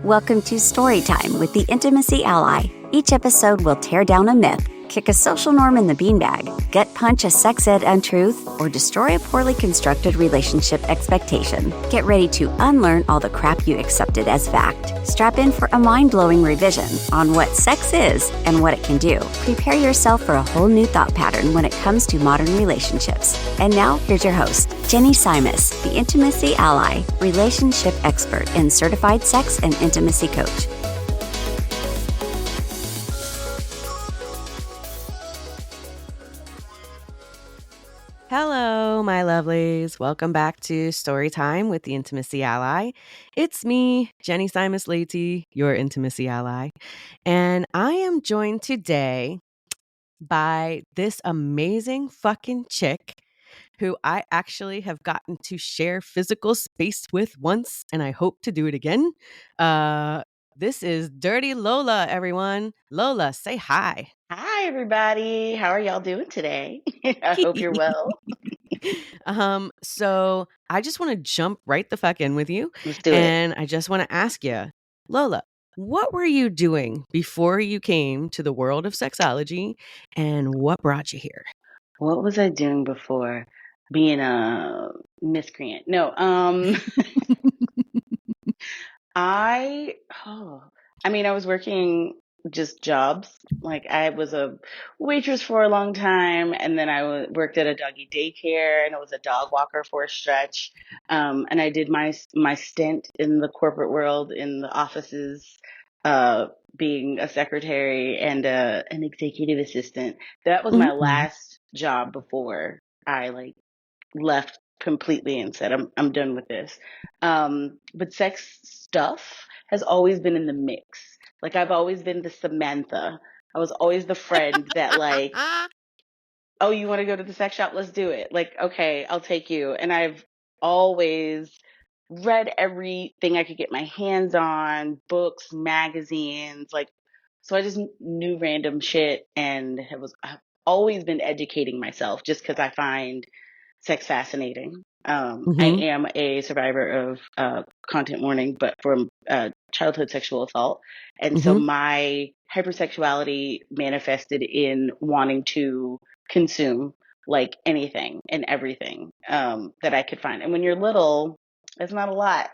Welcome to Storytime with the Intimacy Ally. Each episode will tear down a myth, kick a social norm in the beanbag, gut punch a sex ed untruth, or destroy a poorly constructed relationship expectation. Get ready to unlearn all the crap you accepted as fact. Strap in for a mind-blowing revision on what sex is and what it can do. Prepare yourself for a whole new thought pattern when it comes to modern relationships. And now, here's your host, Jenny Simas, the Intimacy Ally, relationship expert and certified sex and intimacy coach. Hello, my lovelies. Welcome back to Storytime with the Intimacy Ally. It's me, Jenny Simas Leite, your Intimacy Ally. And I am joined today by this amazing fucking chick who I actually have gotten to share physical space with once, and I hope to do it again. This is Dirty Lola, everyone. Lola, say hi. Hi, everybody. How are y'all doing today? I hope you're well. So I just want to jump right the fuck in with you. Let's do it. And I just want to ask you, Lola, what were you doing before you came to the world of sexology, and what brought you here? What was I doing before being a miscreant? No, I I was working just jobs. Like I was a waitress for a long time, and then I worked at a doggy daycare, and I was a dog walker for a stretch. And I did my stint in the corporate world in the offices, being a secretary and an executive assistant. That was my last job before I left completely and said, I'm done with this. But sex stuff has always been in the mix. Like I've always been the Samantha. I was always the friend that oh, you want to go to the sex shop? Let's do it. Like, okay, I'll take you. And I've always read everything I could get my hands on, books, magazines, so I just knew random shit and I've always been educating myself just because I find sex fascinating. I am a survivor of content warning, but from childhood sexual assault. And so my hypersexuality manifested in wanting to consume like anything and everything that I could find. And when you're little, it's not a lot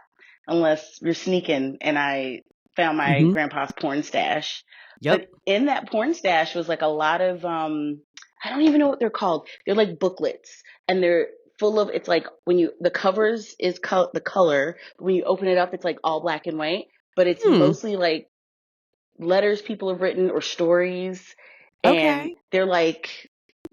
unless you're sneaking. And I found my grandpa's porn stash. Yep. But in that porn stash was like a lot of I don't even know what they're called. They're like booklets, and they're full of, it's like when the covers is the color, but when you open it up, it's like all black and white, but it's mostly like letters people have written or stories. And they're like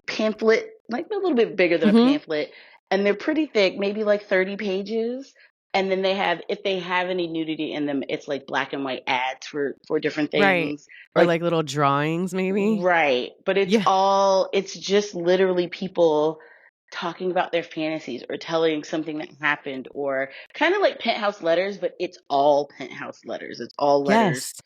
pamphlet, like a little bit bigger than a pamphlet, and they're pretty thick, maybe like 30 pages. And then if they have any nudity in them, it's like black and white ads for different things. Right. Or like little drawings maybe. Right. But it's just literally people talking about their fantasies or telling something that happened, or kind of like penthouse letters, but it's all penthouse letters. It's all letters. Yes.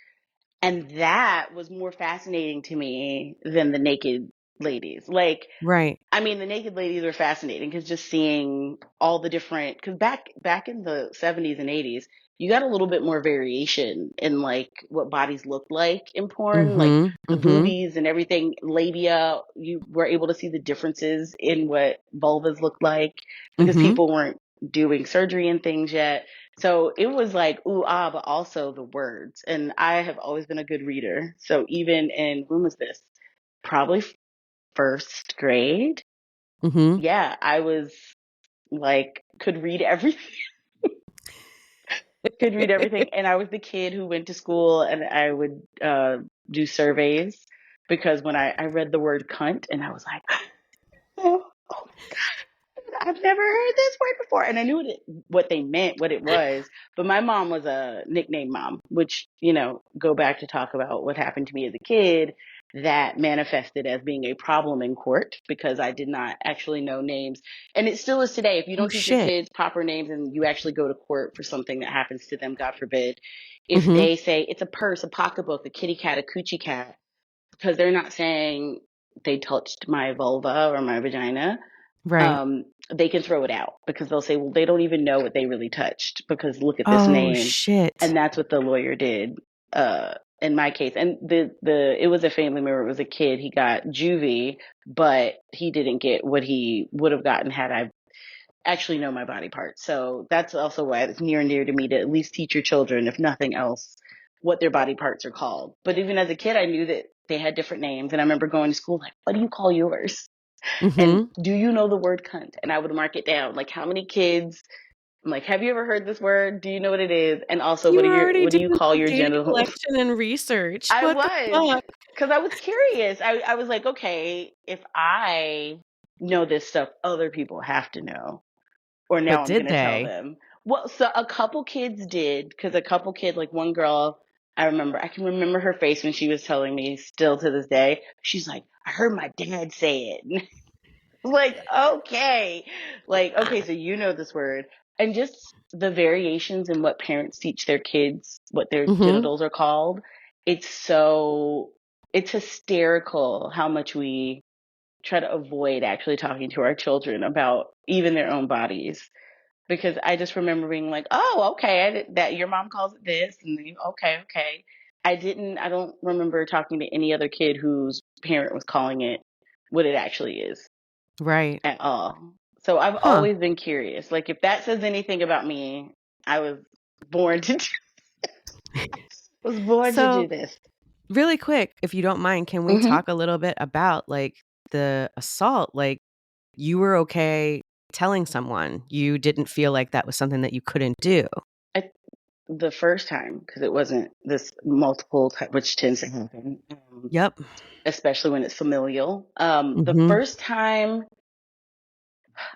And that was more fascinating to me than the naked ladies. Right. I mean, the naked ladies are fascinating because just seeing all the different, because back in the 70s and 80s, you got a little bit more variation in like what bodies looked like in porn, like the boobies and everything, labia. You were able to see the differences in what vulvas looked like because people weren't doing surgery and things yet. So it was like, ooh, ah, but also the words. And I have always been a good reader. So even when was this? Probably first grade. Yeah, I was like, could read everything. Could read everything. And I was the kid who went to school and I would do surveys because when I read the word cunt and I was like, oh my God, I've never heard this word before. And I knew what they meant, what it was. But my mom was a nickname mom, which, go back to talk about what happened to me as a kid. That manifested as being a problem in court because I did not actually know names. And it still is today. If you don't teach your kids proper names and you actually go to court for something that happens to them, God forbid, if they say it's a purse, a pocketbook, a kitty cat, a coochie cat, because they're not saying they touched my vulva or my vagina. Right. they can throw it out because they'll say, well, they don't even know what they really touched because look at this Oh, name. shit. And that's what the lawyer did in my case. And it was a family member, it was a kid. He got juvie, but he didn't get what he would have gotten had I actually know my body parts. So that's also why it's near and dear to me to at least teach your children, if nothing else, what their body parts are called. But even as a kid, I knew that they had different names. And I remember going to school like, what do you call yours? And Mm-hmm. do you know the word cunt? And I would mark it down. Like, how many kids? I'm like, have you ever heard this word? Do you know what it is? And also, You were already what do you doing call some your data genitals? collection and research. I What the was, fuck? because I was curious. I was like, okay, if I know this stuff, other people have to know. Or now But I'm did going to tell they? them. Well, so a couple kids did, because a couple kids, like one girl, I can remember her face when she was telling me still to this day. She's like, I heard my dad say it. Like, okay. Like, okay, so you know this word. And just the variations in what parents teach their kids, what their Mm-hmm. genitals are called. It's so, it's hysterical how much we try to avoid actually talking to our children about even their own bodies. Because I just remember being like, oh, okay, that your mom calls it this, and then okay, okay. I don't remember talking to any other kid whose parent was calling it what it actually is Right. at all. So I've Huh. always been curious. Like if that says anything about me, I was born to was born to So, do this. really quick, if you don't mind, can we Hmm. talk a little bit about like the assault? Like, you were okay telling someone you didn't feel like that was something that you couldn't do. The first time, because it wasn't this multiple time, which tends to happen, Yep. especially when it's familial. The Mm-hmm. first time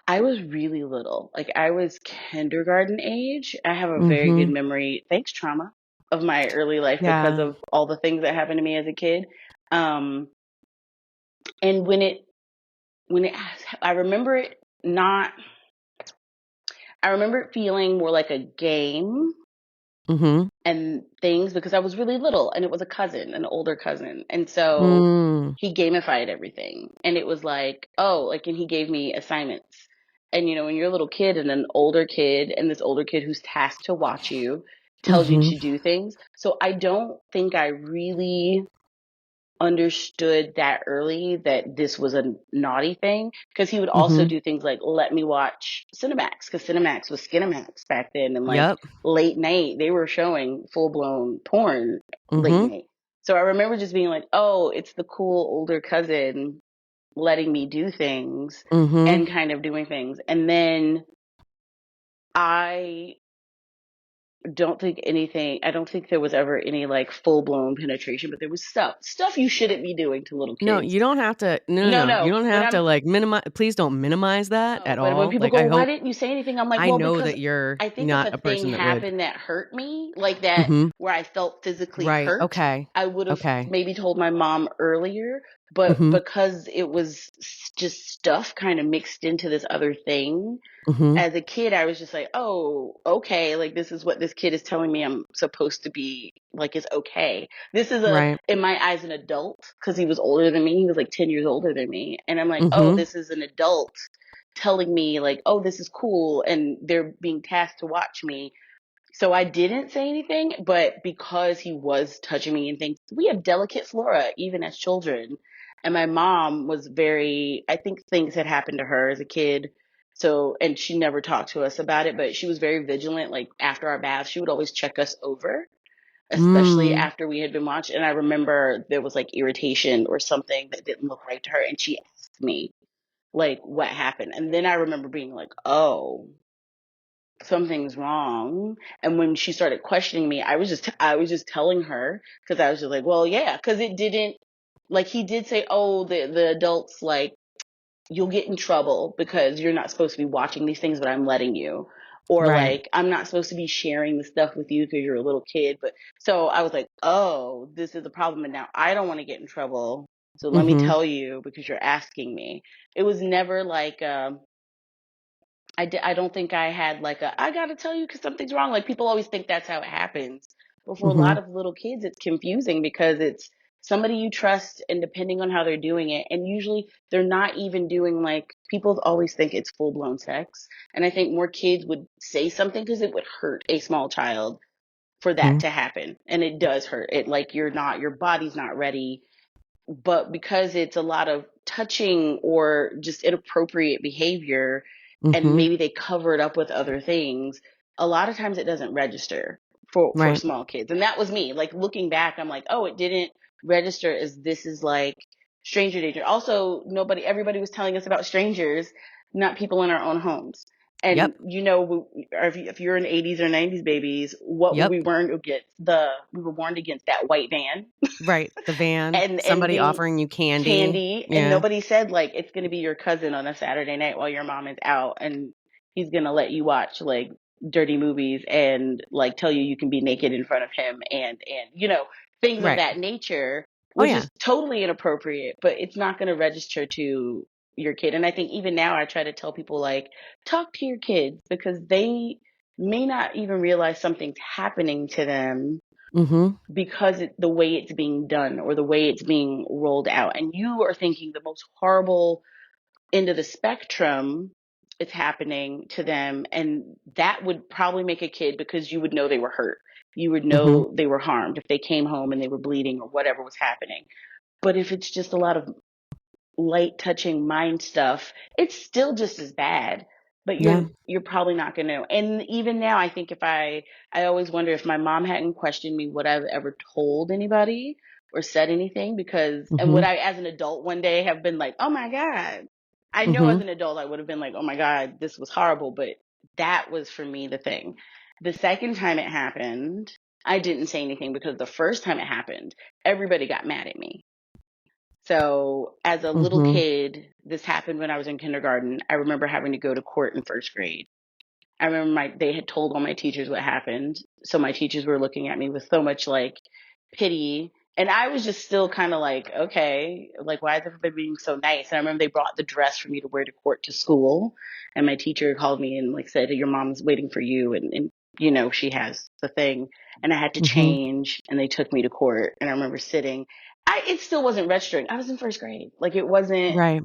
I was really little, like I was kindergarten age. I have a very good Mm-hmm. memory, thanks trauma, of my early life because Yeah. of all the things that happened to me as a kid. Um, and when it, I remember it not, I remember it feeling more like a game Mm-hmm. and things because I was really little and it was a cousin, an older cousin. And so Mm. he gamified everything. And it was like, oh, like, and he gave me assignments. And, you know, when you're a little kid and an older kid and this older kid who's tasked to watch you tells you Mm-hmm. to do things. So I don't think I really understood that early that this was a naughty thing because he would also Mm-hmm. do things like let me watch Cinemax because Cinemax was Skinemax back then and like Yep. late night they were showing full blown porn late Mm-hmm. night. So I remember just being like, oh, it's the cool older cousin letting me do things Mm-hmm. and kind of doing things. And then I I don't think there was ever any like full blown penetration, but there was stuff you shouldn't be doing to little No, kids. you don't have to. No, no, No, no. You no, don't but have to I'm like minimize. Please don't minimize that no, at but when all. people Like, go, I well, why hope didn't you say anything? I'm like, I well, know because that you're I think if not a a thing person that would. happened that hurt me, like that, Mm-hmm. where I felt physically Right. hurt, Okay. I would have Okay. maybe told my mom earlier. But Mm-hmm. because it was just stuff kind of mixed into this other thing, Mm-hmm. as a kid, I was just like, oh, okay, like this is what this kid is telling me I'm supposed to be like is okay. This is Right. in my eyes, an adult because he was older than me. He was like 10 years older than me. And I'm like, oh, Mm-hmm. this is an adult telling me like, oh, this is cool. And they're being tasked to watch me. So I didn't say anything, but because he was touching me and things, we have delicate flora even as children. And my mom was I think things had happened to her as a kid. So, and she never talked to us about it, but she was very vigilant. Like after our baths, she would always check us over, especially Mm. after we had been watched. And I remember there was like irritation or something that didn't look right to her. And she asked me like what happened. And then I remember being like, oh, something's wrong. And when she started questioning me, I was just telling her because I was just like, well, yeah, because it didn't like he did say, oh, the adults like you'll get in trouble because you're not supposed to be watching these things, but I'm letting you. Or Right. like I'm not supposed to be sharing the stuff with you because you're a little kid. But so I was like, oh, this is a problem, and now I don't want to get in trouble. So let me Mm-hmm. tell you because you're asking me. It was never like I don't think I had like I gotta tell you because something's wrong. Like people always think that's how it happens. But for a Mm-hmm. lot of little kids, it's confusing because it's somebody you trust, and depending on how they're doing it, and usually they're not even doing, like, people always think it's full blown sex. And I think more kids would say something because it would hurt a small child for that Mhm. to happen. And it does hurt. It, like, your body's not ready, but because it's a lot of touching or just inappropriate behavior, and Mhm. maybe they cover it up with other things, a lot of times it doesn't register for Right. small kids. And that was me. Like, looking back, I'm like, oh, it didn't register as this is like stranger danger. Also, everybody was telling us about strangers, not people in our own homes. And Yep. if you're in 80s or 90s babies, what Yep. we weren't against we were warned against that white van Right. The van, and somebody being offering you candy. candy, and Yeah. nobody said, like, it's going to be your cousin on a Saturday night while your mom is out, and he's going to let you watch, like, dirty movies, and, like, tell you can be naked in front of him, and things of Right. that nature, Oh, which yeah. is totally inappropriate, but it's not going to register to your kid. And I think even now I try to tell people, like, talk to your kids, because they may not even realize something's happening to them Mhm. because the way it's being done or the way it's being rolled out. And you are thinking the most horrible end of the spectrum is happening to them. And that would probably make a kid, because you would know they were hurt. You would Mhm. know they were harmed if they came home and they were bleeding or whatever was happening. But if it's just a lot of light touching mind stuff, it's still just as bad. But Yeah. you're probably not going to. And even now, I think I always wonder if my mom hadn't questioned me, would I've ever told anybody or said anything? Because, and would Mhm. I, as an adult, one day have been like, oh my God. I know as Mhm. an adult I would have been like, oh my God, this was horrible. But that was, for me, the thing. The second time it happened, I didn't say anything, because the first time it happened, everybody got mad at me. So as a little Mhm. kid, this happened when I was in kindergarten. I remember having to go to court in first grade. I remember they had told all my teachers what happened. So my teachers were looking at me with so much, like, pity. And I was just still kind of like, okay, like, why is everybody being so nice? And I remember they brought the dress for me to wear to court to school. And my teacher called me and, like, said, your mom's waiting for you. And she has the thing. And I had to Mhm. change, and they took me to court. And I remember sitting. It still wasn't registering. I was in first grade. Like, Right.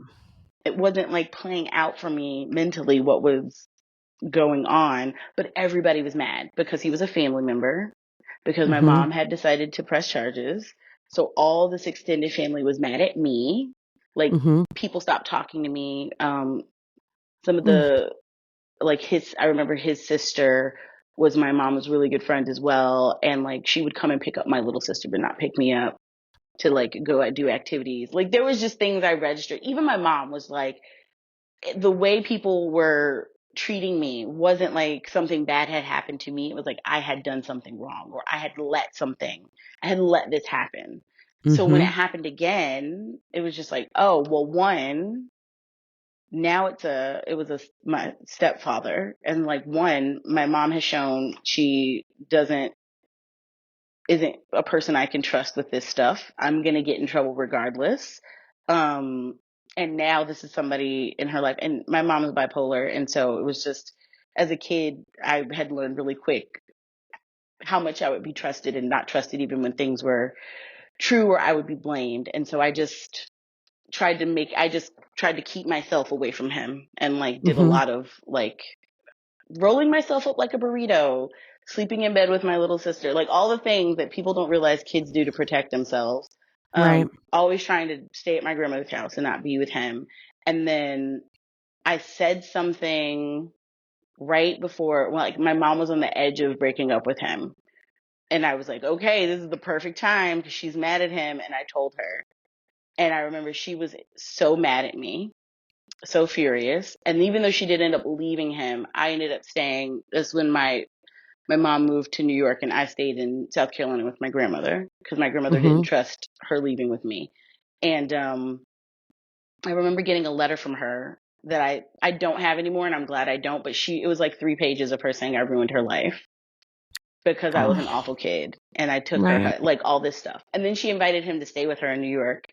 it wasn't like playing out for me mentally what was going on, but everybody was mad because he was a family member, because my Mhm. mom had decided to press charges. So all this extended family was mad at me. Like, Mhm. people stopped talking to me. Some of Mm. the, like, I remember his sister was my mom's really good friend as well. And, like, she would come and pick up my little sister, but not pick me up to, like, go and do activities. Like, there was just things I registered. Even my mom was like, the way people were treating me wasn't like something bad had happened to me. It was like I had done something wrong, or I had let this happen. So when it Mhm. happened again, it was just like, oh, well, one, now it was my stepfather. And, like, one, my mom has shown she isn't a person I can trust with this stuff. I'm going to get in trouble regardless. Um, and now this is somebody in her life. And my mom is bipolar. And so it was just, as a kid, I had learned really quick how much I would be trusted and not trusted, even when things were true or I would be blamed. And so I just tried to keep myself away from him, and, like, did a Mhm. lot of, like, rolling myself up like a burrito, sleeping in bed with my little sister, like, all the things that people don't realize kids do to protect themselves. Right. Always trying to stay at my grandmother's house and not be with him. And then I said something right before, well, like, my mom was on the edge of breaking up with him. And I was like, okay, this is the perfect time, because she's mad at him. And I told her. And I remember she was so mad at me, so furious. And even though she did end up leaving him, I ended up staying. That's when my mom moved to New York, and I stayed in South Carolina with my grandmother, because my grandmother didn't Mhm. trust her leaving with me. And I remember getting a letter from her that I don't have anymore, and I'm glad I don't. But it was like 3 pages of her saying I ruined her life because I was Oh. an awful kid, and I took her, Right. like, all this stuff. And then she invited him to stay with her in New York.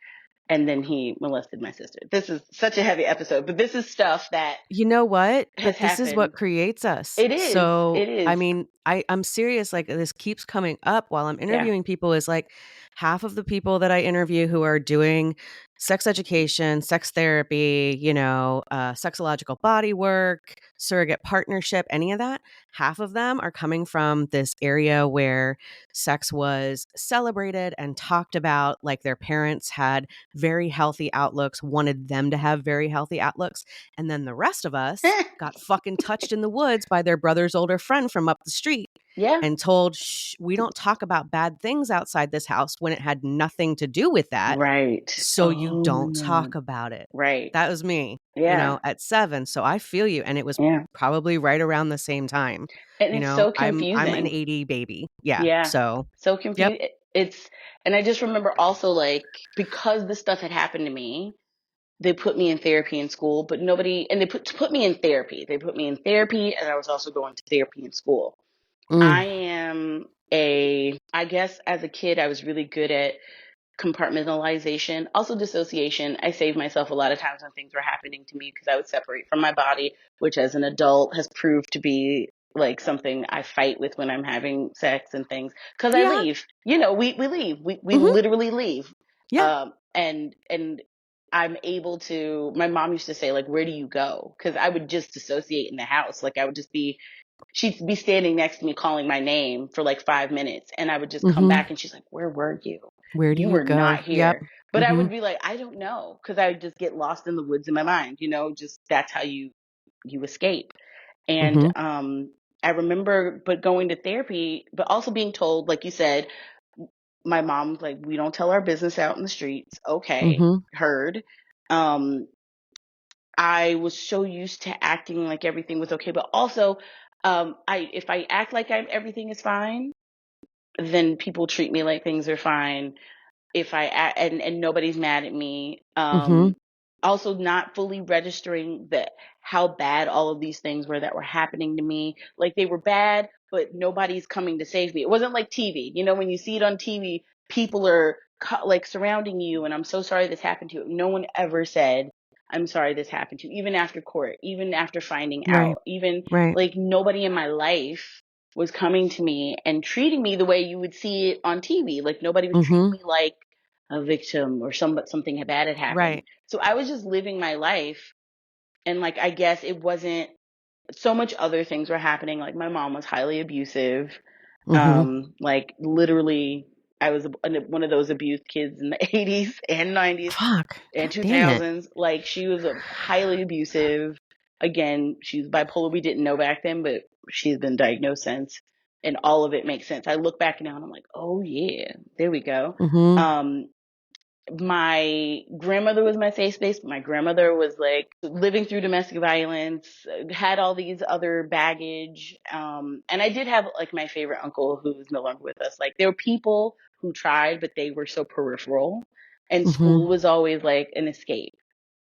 and then he molested my sister. This is such a heavy episode, but this is stuff that You know what? has But this is what happened. creates us. It is. So, It I is. mean, I'm serious. Like, this keeps coming up while I'm Yeah. interviewing people. Is like half of the people that I interview who are doing sex education, sex therapy, sexological body work, surrogate partnership, any of that. Half of them are coming from this area where sex was celebrated and talked about, like their parents had very healthy outlooks, wanted them to have very healthy outlooks. And then the rest of us got fucking touched in the woods by their brother's older friend from up the street Yeah. and told, shh, we don't talk about bad things outside this house when it had nothing to do with that. Right. So you Oh don't my talk God. about it. Right. That was me, Yeah. at 7. So I feel you. And it was Yeah. probably right around the same time. And it's so I'm an confusing. 80 baby. Yeah. Yeah. So, So yep. confused. And I just remember also, like, because this stuff had happened to me, they put me in therapy in school, but nobody, and they put me in therapy. They put me in therapy, and I was also going to therapy in school. Mm. I guess as a kid, I was really good at compartmentalization, also dissociation. I saved myself a lot of times when things were happening to me because I would separate from my body, which as an adult has proved to be like something I fight with when I'm having sex and things. Because I Yeah. leave, we leave, we Mhm. literally leave. Yeah. And I'm able to. My mom used to say, like, where do you go? Because I would just dissociate in the house. Like I would just be she'd be standing next to me calling my name for like 5 minutes, and I would just come Mhm. back and she's like, where were you? Where do You you were not go? Yep. here. But I would Mhm. be like, I don't know, because I would just get lost in the woods in my mind, just that's how you escape. And Mhm. I remember but going to therapy, but also being told, like you said, my mom's like, we don't tell our business out in the streets. Okay, Mhm. heard. Um, I was so used to acting like everything was okay, but also, if I act like everything is fine, then people treat me like things are fine. If and nobody's mad at me. Mhm. Also not fully registering that how bad all of these things were that were happening to me. Like they were bad, but nobody's coming to save me. It wasn't like TV. When you see it on TV, people are like surrounding you, and I'm so sorry this happened to you. No one ever said, I'm sorry this happened to you, even after court, even after finding Right. out, even Right. like nobody in my life was coming to me and treating me the way you would see it on TV. Like nobody was treating Mhm. me like a victim or something bad had happened. Right. So I was just living my life, and like I guess it wasn't so much other things were happening. Like my mom was highly abusive. Mhm. Like literally I was one of those abused kids in the 80s and 90s Fuck. and God damn it. 2000s. Like she was a highly abusive. Again, she's bipolar. We didn't know back then, but she's been diagnosed since, and all of it makes sense. I look back now and I'm like, oh yeah, there we go. Mhm. Um, my grandmother was my safe space. My grandmother was like living through domestic violence, had all these other baggage. And I did have like my favorite uncle who's no longer with us. Like there were people who tried, but they were so peripheral. And school Mhm. was always like an escape.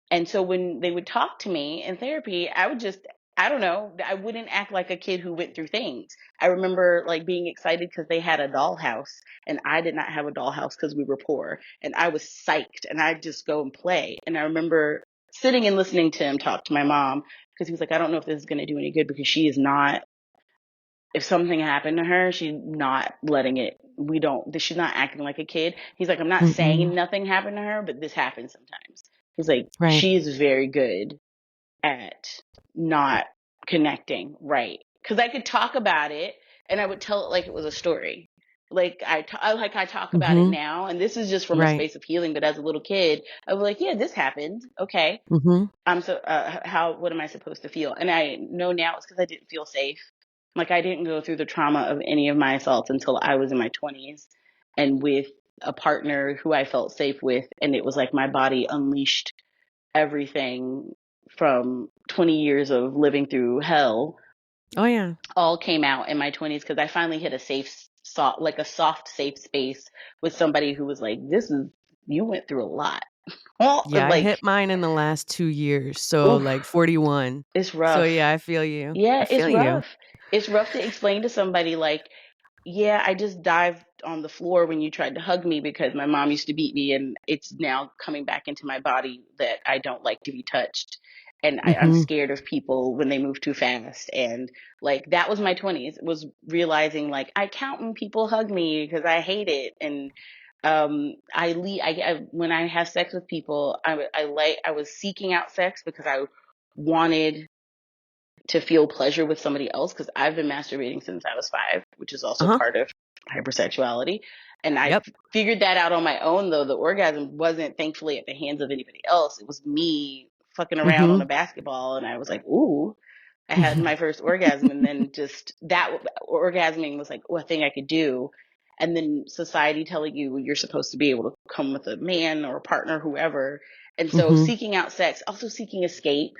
And so when they would talk to me in therapy, I would just, I don't know, I wouldn't act like a kid who went through things. I remember like being excited because they had a dollhouse and I did not have a dollhouse because we were poor. And I was psyched and I'd just go and play. And I remember sitting and listening to him talk to my mom because he was like, I don't know if this is going to do any good because she is not, if something happened to her, she's not letting it, she's not acting like a kid. He's like, I'm not Mm-mm. saying nothing happened to her, but this happens sometimes. He's like, Right. she's very good at not connecting, right? Because I could talk about it and I would tell it like it was a story. Like I talk about it Mhm. now, and this is just from a Right. space of healing. But as a little kid, I was like, "Yeah, this happened. Okay, Mhm. I'm so how what am I supposed to feel?" And I know now it's because I didn't feel safe. Like I didn't go through the trauma of any of my assaults until I was in my 20s, and with a partner who I felt safe with, and it was like my body unleashed everything from 20 years of living through hell Oh yeah. all came out in my 20s because I finally hit a like a soft, safe space with somebody who was like, this is, you went through a lot. Yeah, I hit Like, mine in the last 2 years, so like oof, 41. it's So rough. yeah, I feel you. Yeah, I it's feel you. rough. It's rough to explain to somebody like, Yeah, I just dived on the floor when you tried to hug me because my mom used to beat me, and it's now coming back into my body that I don't like to be touched. And I'm Mhm. scared of people when they move too fast. And like that was my 20s, was realizing like I count when people hug me because I hate it. And when I have sex with people, I was seeking out sex because I wanted to feel pleasure with somebody else because I've been masturbating since I was 5, which is also Uh-huh. part of hypersexuality. And I Yep. figured that out on my own, though. The orgasm wasn't thankfully at the hands of anybody else. It was me fucking around on Mhm. a basketball. And I was like, ooh, I had my first orgasm. And then just that orgasming was like, oh, a thing I could do. And then society telling you you're supposed to be able to come with a man or a partner, whoever. And so Mhm. seeking out sex, also seeking escape,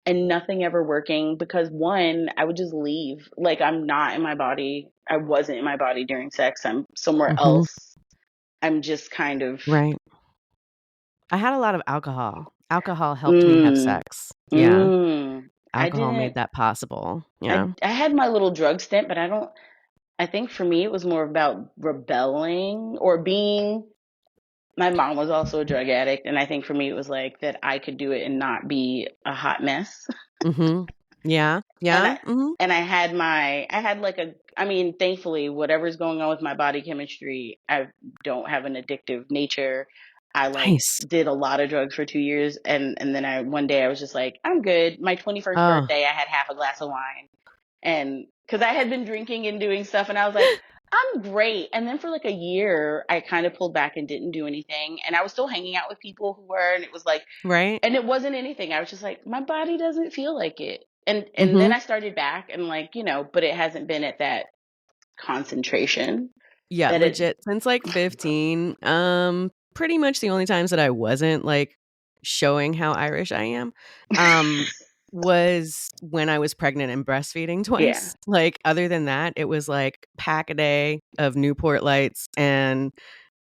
and nothing ever working because one, I would just leave. Like I'm not in my body. I wasn't in my body during sex. I'm somewhere Mhm. else. I'm just kind of Right. I had a lot of alcohol. Alcohol helped me have mm, sex. Yeah. mm. I Alcohol made didn't that possible. Yeah. I had my little drug stint, but I think for me it was more about rebelling or being my mom was also a drug addict, and I think for me it was like that I could do it and not be a hot mess. Mhm. Yeah. and Yeah. I Mhm. and I had like a I mean, thankfully, whatever's going on with my body chemistry, I don't have an addictive nature. I like Nice. did a lot of drugs for 2 years, and then I one day I was just like, I'm good. My 21st Oh. birthday, I had half a glass of wine, and because I had been drinking and doing stuff, and I was like, I'm great. And then for like a year, I kind of pulled back and didn't do anything, and I was still hanging out with people who were, and it was like Right? and it wasn't anything. I was just like, my body doesn't feel like it. And then Mhm. I started back and like, but it hasn't been at that concentration Yeah, that it legit since, like, 15, pretty much the only times that I wasn't, like, showing how Irish I am, um, was when I was pregnant and breastfeeding yeah. twice. Like, other than that, it was, like, pack a day of Newport Lights and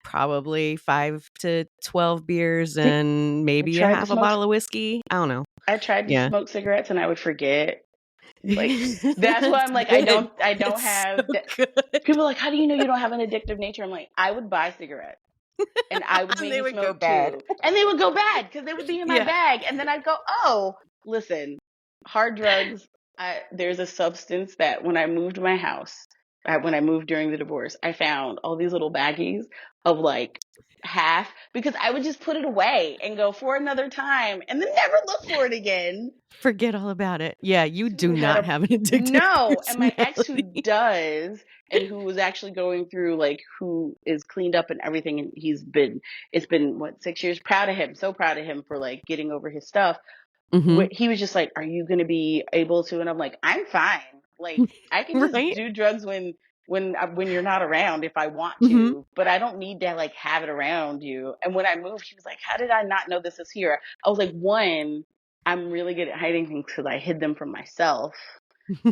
probably 5 to 12 beers See, and I maybe a tried to half a smoke bottle of whiskey. I don't know. I tried to Yeah. smoke cigarettes and I would forget. Like that's why It's I'm like good. I don't It's so have that. good. People are like, how do you know you don't have an addictive nature? I'm like, I would buy cigarettes and I would And they maybe would go smoke bad. two, and they would go bad because they would be in my Yeah. bag, and then I'd go, oh, listen, hard drugs. There's a substance that when I moved my house, when I moved during the divorce, I found all these little baggies of like half because I would just put it away and go for another time, and then never look for it again. Forget all about it. Yeah, you do Who had not a have an addictive no, and my ex who personality. does and who was actually going through like who is cleaned up and everything, and it's been what 6 years, proud of him, so proud of him for like getting over his stuff. Mhm. He was just like, are you going to be able to? And I'm like, I'm fine. Like I can just Right? do drugs when you're not around if I want Mhm. to, but I don't need to like have it around you. And when I moved, he was like, how did I not know this is here? I was like, one, I'm really good at hiding things because I hid them from myself,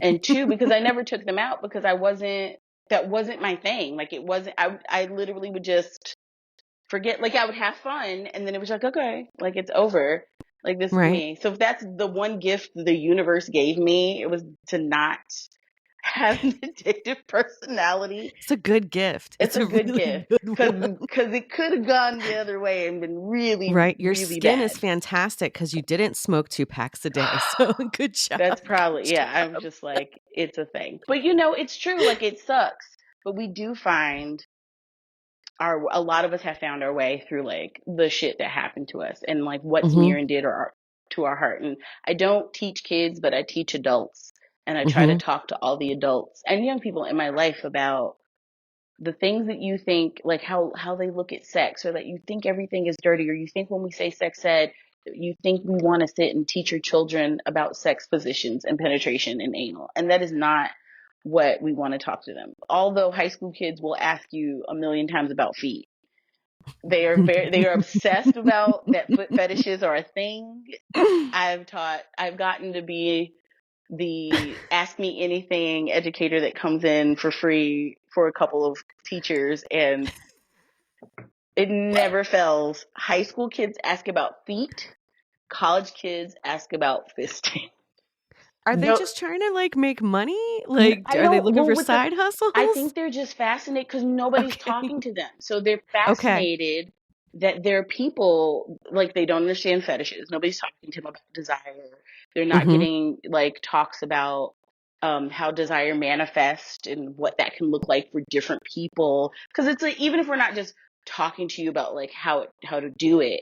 and two, because I never took them out because that wasn't my thing. Like it wasn't I literally would just forget, like I would have fun and then it was like, okay, like it's over. Like this is Right? me. So if that's the one gift the universe gave me, it was to not have an addictive personality. It's a good gift. It's It's a a good really gift good one. because it could have gone the other way and been really, Right? Your really skin is bad. fantastic because you didn't smoke 2 packs a day, so good job. That's Good probably, yeah, I'm job. just like, it's a thing. But it's true, like it sucks. But we do find a lot of us have found our way through like the shit that happened to us and like what's Mhm. near and dear to our heart. And I don't teach kids, but I teach adults, and I try to Mhm. talk to all the adults and young people in my life about the things that you think, like how they look at sex, or that you think everything is dirty, or you think when we say sex ed, you think we want to sit and teach your children about sex positions and penetration and anal, and that is not what we want to talk to them. Although high school kids will ask you a million times about feet, they are obsessed about that foot fetishes are a thing. I've gotten to be the ask me anything educator that comes in for free for a couple of teachers, and it never fails. High school kids ask about feet, college kids ask about fisting. Are they No, just trying to, like, make money? Like, I are they don't. looking Well, for with the, side I hustles? think they're just fascinated because nobody's Okay. talking to them. So they're Okay. fascinated that there are people like they don't understand fetishes. Nobody's talking to them about desire. They're not Mhm. getting like talks about how desire manifests and what that can look like for different people. Because it's like even if we're not just talking to you about like how to do it,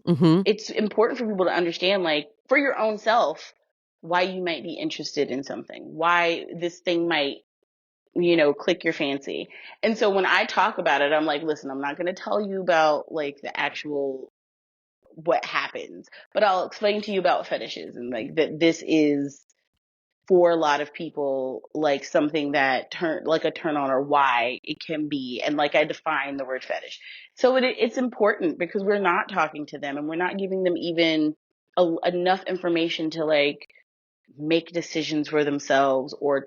Mhm. it's important for people to understand like for your own self why you might be interested in something, why this thing might, click your fancy. And so when I talk about it, I'm like, listen, I'm not going to tell you about like the actual what happens, but I'll explain to you about fetishes and like that this is for a lot of people like something that turn on or why it can be, and like I define the word fetish. So it's important because we're not talking to them and we're not giving them even enough information to like make decisions for themselves or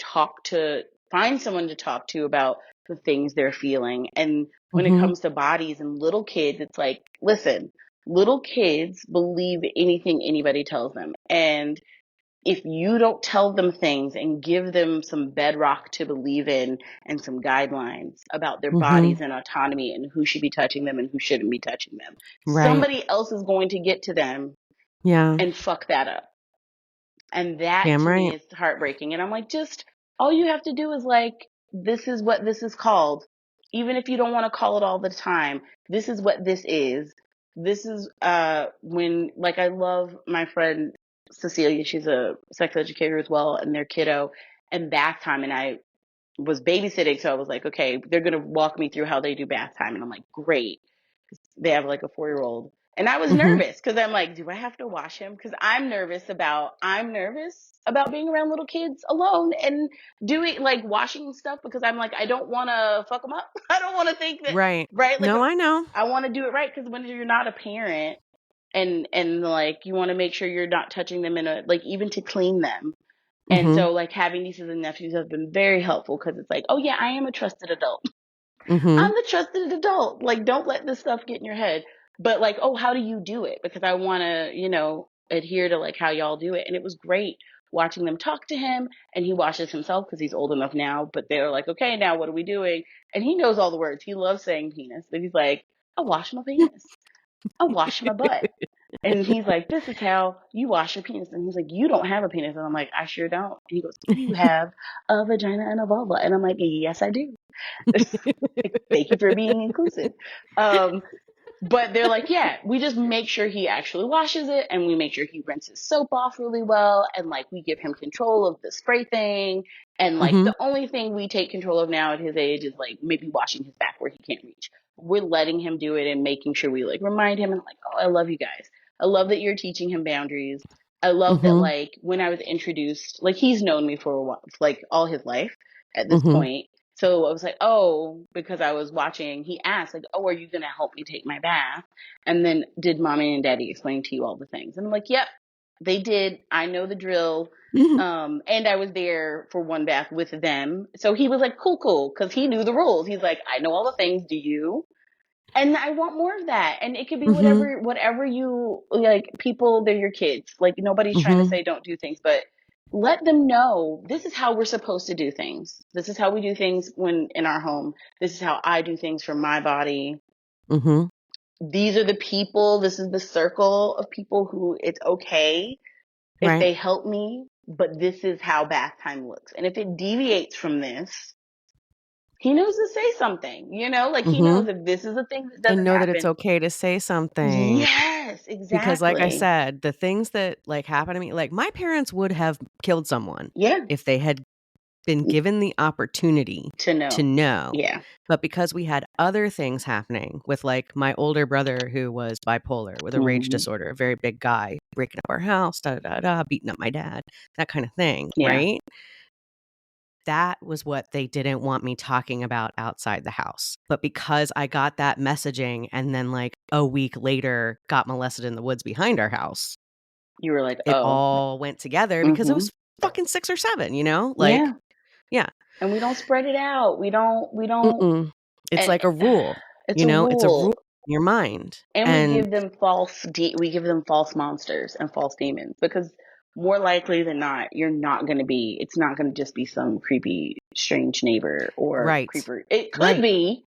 find someone to talk to about the things they're feeling. And when it Mhm. comes to bodies and little kids, it's like, listen, little kids believe anything anybody tells them. And if you don't tell them things and give them some bedrock to believe in and some guidelines about their Mhm. bodies and autonomy and who should be touching them and who shouldn't be touching them, Right. somebody else is going to get to them Yeah. and fuck that up. And that Damn to me right. is heartbreaking. And I'm like, just all you have to do is like, this is what this is called. Even if you don't want to call it all the time, this is what this is. This is when like I love my friend Cecilia, she's a sex educator as well, and their kiddo and bath time, and I was babysitting, so I was like, okay, they're gonna walk me through how they do bath time, and I'm like, great. They have like a 4-year-old, and I was Mhm. nervous because I'm like, do I have to wash him? Because I'm nervous about being around little kids alone and doing like washing stuff because I'm like, I don't want to fuck them up. I don't want to think that, Right. right? Like No, I know. I want to do it right because when you're not a parent and like you want to make sure you're not touching them in a like even to clean them. And Mhm. so like having nieces and nephews has been very helpful because it's like, oh yeah, I am a trusted adult. Mhm. I'm the trusted adult. Like, don't let this stuff get in your head. But like, oh, how do you do it? Because I want to, adhere to like how y'all do it. And it was great watching them talk to him. And he washes himself because he's old enough now. But they're like, okay, now what are we doing? And he knows all the words. He loves saying penis. But he's like, I wash my penis. I wash my butt. And he's like, this is how you wash your penis. And he's like, you don't have a penis. And I'm like, I sure don't. And he goes, you have a vagina and a vulva. And I'm like, yes, I do. Thank you for being inclusive. Um, but they're like, yeah, we just make sure he actually washes it and we make sure he rinses soap off really well. And like, we give him control of the spray thing. And like, Mhm. the only thing we take control of now at his age is like maybe washing his back where he can't reach. We're letting him do it and making sure we like remind him and like, oh, I love you guys. I love that you're teaching him boundaries. I love that Mhm. like when I was introduced, like he's known me for a while, like all his life at this Mhm. point. So I was like, oh, because I was watching, he asked, like, oh, are you going to help me take my bath? And then did mommy and daddy explain to you all the things? And I'm like, yep, they did. I know the drill. Mhm. And I was there for one bath with them. So he was like, cool, cool, because he knew the rules. He's like, I know all the things. Do you? And I want more of that. And it could be Mhm. whatever you like. People, they're your kids. Like nobody's trying to Mhm. say don't do things, but let them know this is how we're supposed to do things. This is how we do things when in our home. This is how I do things for my body. Mhm. These are the people. This is the circle of people who it's okay if Right. they help me, but this is how bath time looks. And if it deviates from this, he knows to say something, like he knows Mhm. if this is a thing that And doesn't know that it's happen. okay to say something Yes, because, like I exactly. said, the things that, like, happen to me like, my parents would have killed someone Yeah, if they had been given the opportunity to to know. know. Yeah. But because we had other things happening with, like, my older brother who was bipolar with a rage Hmm. disorder, a very big guy, breaking up our house, da da da, beating up my dad, that kind of thing, Yeah. right? That was what they didn't want me talking about outside the house. But because I got that messaging and then, like, a week later got molested in the woods behind our house, You were like, it oh. all went together because it Hmm. was fucking 6 or 7, you know? Like, Yeah. yeah. And we don't spread it out. We don't, Mm-mm. It's and like a rule, it's you a know? It's a rule rule. in your mind. And And we give them false monsters and false demons because more likely than not, it's not going to just be some creepy, strange neighbor or Right. creeper. It could Right. be.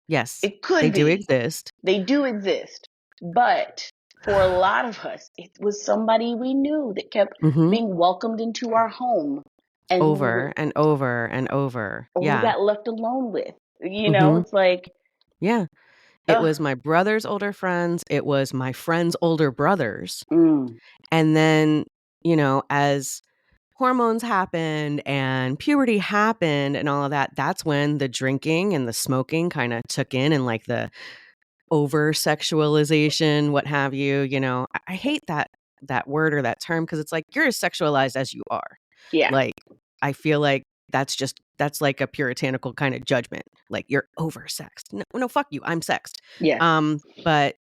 Yes. It could They do be. exist. They do exist. But for a lot of us, it was somebody we knew that kept Mm-hmm. being welcomed into our home. And we Over were, and over and over. or we Yeah. got left alone with. Mm-hmm. It's like, Yeah. It ugh. was my brother's older friends. It was my friend's older brothers. Mm, And then, as hormones happened and puberty happened and all of that, that's when the drinking and the smoking kind of took in, and like the over sexualization, what have you. I hate that word or that term, because it's like, you're as sexualized as you are. yeah. Like, I feel like that's like a puritanical kind of judgment. Like, you're oversexed. No, no, fuck you. I'm sexed. Yes. But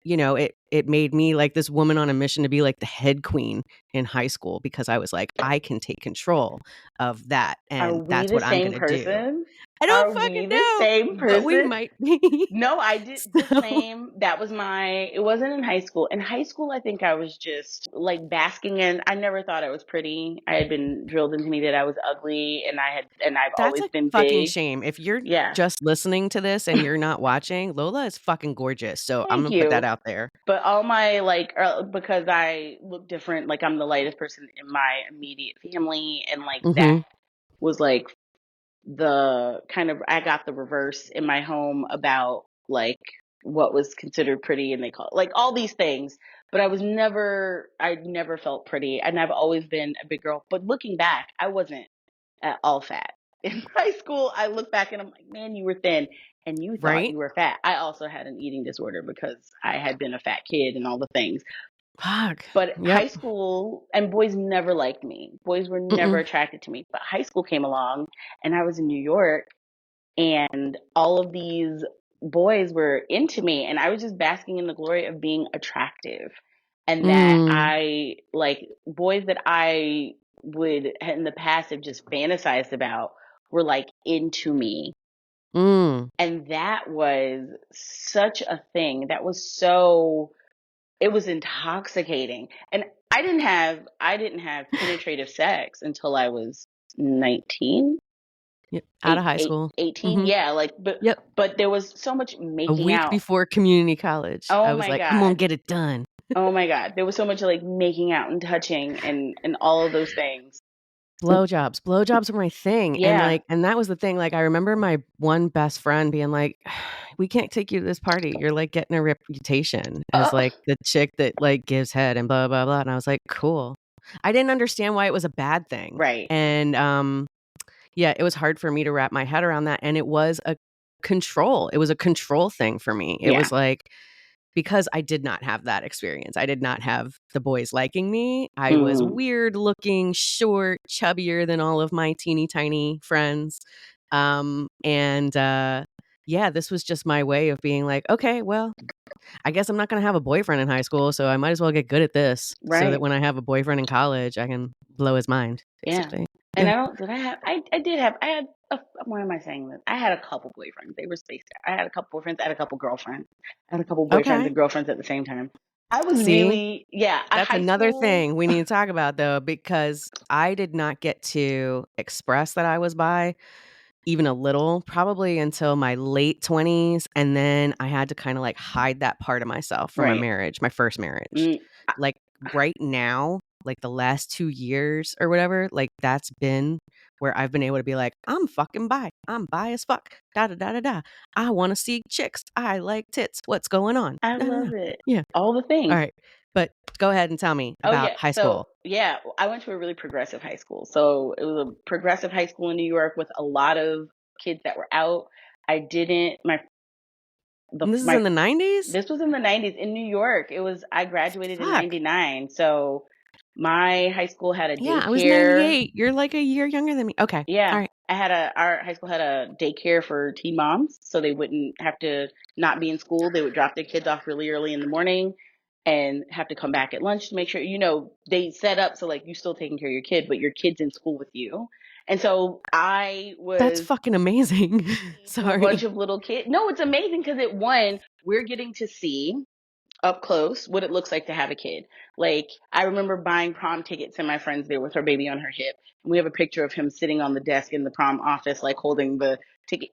it made me like this woman on a mission to be like the head queen in high school, because I was like, I can take control of that, Are and we that's the what I'm same gonna do. person? I don't Are fucking we the know, same but we person? might be. No, I did the So same. That was it wasn't in high school. In high school, I think I was just like basking in, I never thought I was pretty. I had been drilled into me that I was ugly, and I've that's always a been fucking big. shame. If you're Yeah. just listening to this and you're not watching, Lola is fucking gorgeous. So I'm Thank gonna put that you. out there. But all my because I look different, like I'm the lightest person in my immediate family, and like that Mm-hmm. was like the kind of, I got the reverse in my home about like what was considered pretty, and they call it like all these things. But I never felt pretty, and I've always been a big girl. But looking back, I wasn't at all fat. In high school, I look back and I'm like, man, you were thin and you thought Right? you were fat. I also had an eating disorder because I had been a fat kid and all the things. Fuck. But Yep. high school, and boys never liked me. Boys were never Mm-mm. attracted to me. But high school came along, and I was in New York, and all of these boys were into me, and I was just basking in the glory of being attractive. And that Mm. I like boys that I would in the past have just fantasized about were like into me. Mm. And that was such a thing. It was intoxicating. And I didn't have penetrative sex until I was 19, Yep. Out of high eight, school. 18. Mm-hmm. Yeah, Yep. but there was so much A making week out. before community college, Oh I was my like, I'm gonna God. get it done. Oh my God. There was so much like making out and touching and all of those things. Blowjobs were my thing. And Yeah. like, and that was the thing. Like, I remember my one best friend being like, we can't take you to this party. You're like getting a reputation as Oh, like the chick that like gives head and blah, blah, blah. And I was like, cool. I didn't understand why it was a bad thing. right. And yeah, it was hard for me to wrap my head around that. And it was a control thing for me. It Yeah. was like, because I did not have that experience. I did not have the boys liking me. I was Hmm. weird looking, short, chubbier than all of my teeny tiny friends. And yeah, this was just my way of being like, okay, well, I guess I'm not going to have a boyfriend in high school, so I might as well get good at this so that Right. when I have a boyfriend in college, I can blow his mind, Yeah. basically. And Yeah. I don't, did I have, I did have, I had, why am I saying this? I had a couple boyfriends. They were spaced out. I had a couple boyfriends. I had a couple girlfriends. I had a couple boyfriends Okay. and girlfriends at the same time. I was See, really, yeah, a that's high another school. thing we need to talk about, though, because I did not get to express that I was bi even a little, probably until my late 20s. And then I had to kind of like hide that part of myself from Right. my first marriage. Mm, Like right now, like the last 2 years or whatever, like that's been where I've been able to be like, I'm fucking bi. I'm bi as fuck. Da da da da da. I want to see chicks. I like tits. What's going on? I Da, da, da. love it. Yeah. All the All things. right. But go ahead and tell me Oh about yeah. high So school. yeah, I went to a really progressive high school. So it was a progressive high school in New York with a lot of kids that were out. I didn't, And this is my in the 90s? This was in the 90s in New York. I graduated in Fuck. 99. So my high school had a Yeah, I was daycare. 98. You're like a year younger than me. Okay. All Yeah. right. Our high school had a daycare for teen moms. So they wouldn't have to not be in school. They would drop their kids off really early in the morning and have to come back at lunch to make sure, they set up so like you still taking care of your kid, but your kid's in school with you. And so I That's was fucking amazing. to a bunch Sorry. of little kids. No, it's amazing because we're getting to see up close what it looks like to have a kid. Like, I remember buying prom tickets and my friend's there with her baby on her hip. And we have a picture of him sitting on the desk in the prom office, like holding the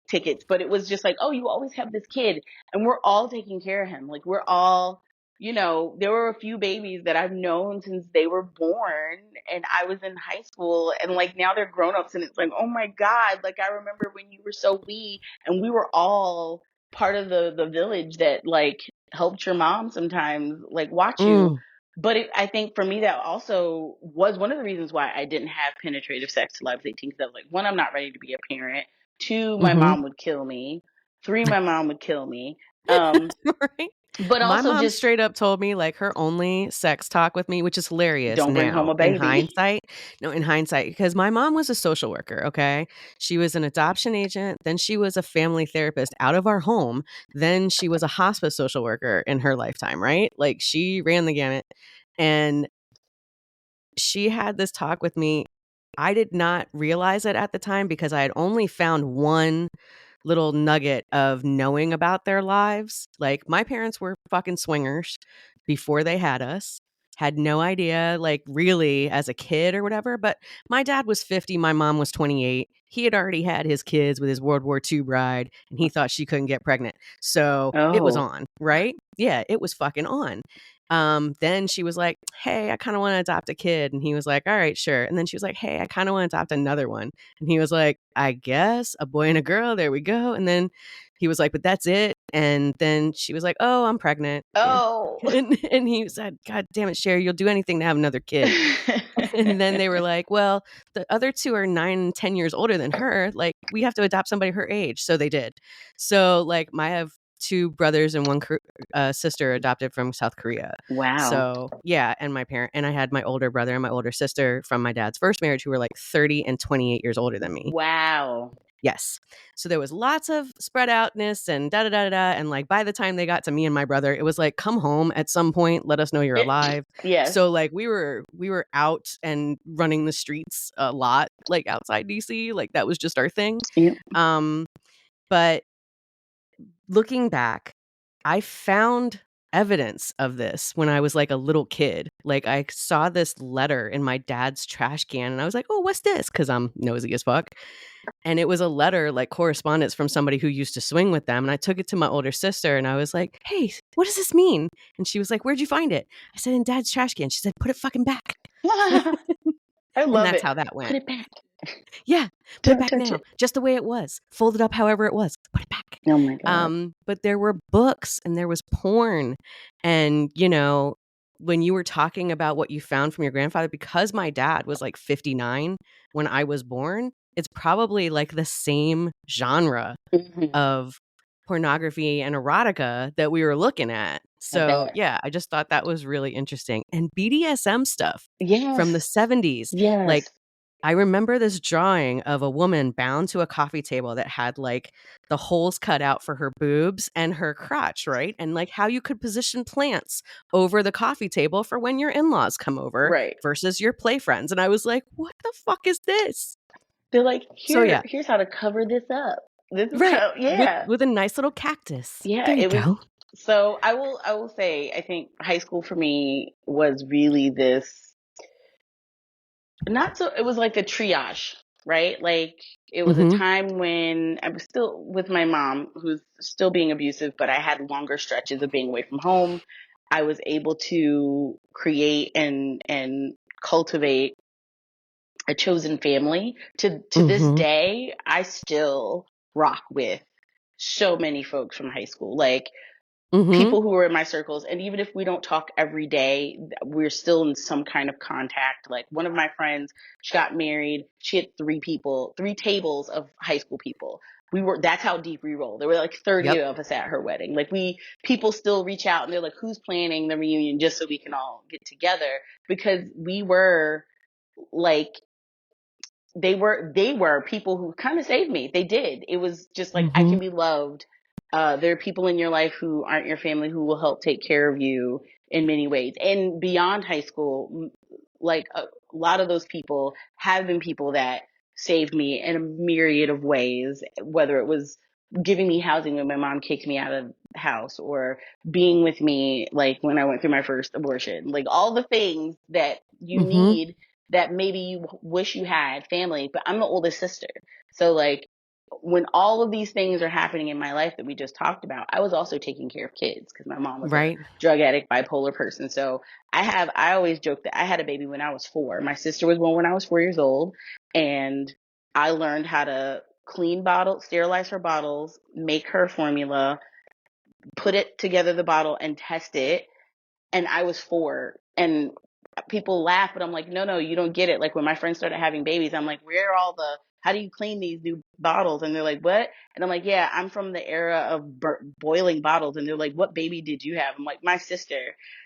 tickets. But it was just like, oh, you always have this kid. And we're all taking care of him. Like, we're all, there were a few babies that I've known since they were born and I was in high school. And like now they're grown ups and it's like, oh my God, like I remember when you were so wee and we were all part of the village that like helped your mom sometimes like watch you. Mm. But I think for me that also was one of the reasons why I didn't have penetrative sex till I was 18, because I was like, one, I'm not ready to be a parent. Two, my Mm-hmm. mom would kill me. Three, my mom would kill me. Um, Right. but My also mom just straight up told me like her only sex talk with me, which is hilarious don't bring home now a in baby. hindsight. No, in hindsight, because my mom was a social worker. Okay. She was an adoption agent. Then she was a family therapist out of our home. Then she was a hospice social worker in her lifetime, right? Like she ran the gamut. And she had this talk with me. I did not realize it at the time because I had only found one little nugget of knowing about their lives. Like my parents were fucking swingers before they had us. Had no idea, like really as a kid or whatever. But my dad was 50, my mom was 28. He had already had his kids with his World War II bride, and he thought she couldn't get pregnant. So it was Oh. on, right? Yeah, it was fucking on. Then she was like, hey, I kind of want to adopt a kid. And he was like, all right, sure. And then she was like, hey, I kind of want to adopt another one. And he was like, I guess a boy and a girl. There we go. And then he was like, but that's it. And then she was like, oh, I'm pregnant. Yeah. Oh. And he said, God damn it, Sherry, you'll do anything to have another kid. And then they were like, well, the other two are 9 and 10 years older than her. Like, we have to adopt somebody her age. So they did. So, like, I have two brothers and one sister adopted from South Korea. Wow. So, yeah. And I had my older brother and my older sister from my dad's first marriage who were like 30 and 28 years older than me. Wow. Yes. So there was lots of spread outness and da da da da. And like by the time they got to me and my brother, it was like, come home at some point. Let us know you're alive. Yes. So like we were out and running the streets a lot, like outside DC. Like that was just our thing. Yep. But looking back, I found evidence of this when I was like a little kid. Like I saw this letter in my dad's trash can and I was like, oh, what's this? Because I'm nosy as fuck. And it was a letter, like correspondence from somebody who used to swing with them. And I took it to my older sister and I was like, hey, what does this mean? And she was like, where'd you find it? I said, in dad's trash can. She said, put it fucking back. I And love that's it. how that went. Put it back. Yeah. Put it Don't back touch now. it. Just the way it was. Fold it up however it was. Put it back. Oh my God. But there were books and there was porn. And, when you were talking about what you found from your grandfather, because my dad was like 59 when I was born, it's probably like the same genre Mm-hmm. of pornography and erotica that we were looking at. I So, bet. yeah, I just thought that was really interesting. And BDSM stuff from the Yes. 70s. Like, Yes. I remember this drawing of a woman bound to a coffee table that had like the holes cut out for her boobs and her crotch, right? And like how you could position plants over the coffee table for when your in-laws come over Right. versus your play friends. And I was like, what the fuck is this? They're like, So yeah, here's how to cover this up. This is right. how, yeah. With a nice little cactus. Yeah, There you it was. go. So I will say, I think high school for me was really this, not so, it was like a triage, right? Like it was a Mm-hmm. time when I was still with my mom, who's still being abusive, but I had longer stretches of being away from home. I was able to create and cultivate a chosen family. To this Mm-hmm. day, I still rock with so many folks from high school. Like Mm-hmm. people who are in my circles, and even if we don't talk every day, we're still in some kind of contact. Like one of my friends, she got married, she had three tables of high school people. That's how deep we roll. There were like 30 Yep. of us at her wedding. Like people still reach out and they're like, who's planning the reunion, just so we can all get together, because we were like, they were people who kind of saved me. They did. It was just like, I Mm-hmm. can be loved. There are people in your life who aren't your family who will help take care of you in many ways. And beyond high school, like a lot of those people have been people that saved me in a myriad of ways, whether it was giving me housing when my mom kicked me out of the house, or being with me like when I went through my first abortion. Like all the things that you Mhm. need that maybe you wish you had family, but I'm the oldest sister. So like when all of these things are happening in my life that we just talked about, I was also taking care of kids because my mom was a Right. drug addict, bipolar person. So I always joke that I had a baby when I was 4. My sister was born when I was 4 years old, and I learned how to clean bottles, sterilize her bottles, make her formula, put it together the bottle and test it. And I was 4, and people laugh, but I'm like, no, you don't get it. Like when my friends started having babies, I'm like, where are all the, how do you clean these new bottles? And they're like, what? And I'm like, yeah, I'm from the era of boiling bottles. And they're like, what baby did you have? I'm like, my sister.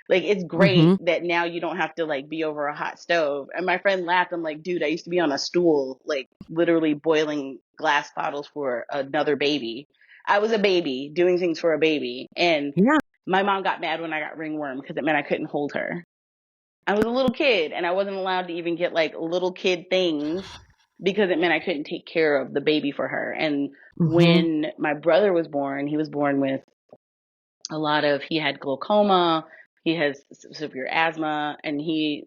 Like, it's great Mhm. that now you don't have to like be over a hot stove. And my friend laughed. I'm like, dude, I used to be on a stool, like literally boiling glass bottles for another baby. I was a baby doing things for a baby. And Yeah. my mom got mad when I got ringworm because it meant I couldn't hold her. I was a little kid and I wasn't allowed to even get like little kid things because it meant I couldn't take care of the baby for her. And Mhm. when my brother was born, he was born with he had glaucoma, he has severe asthma, and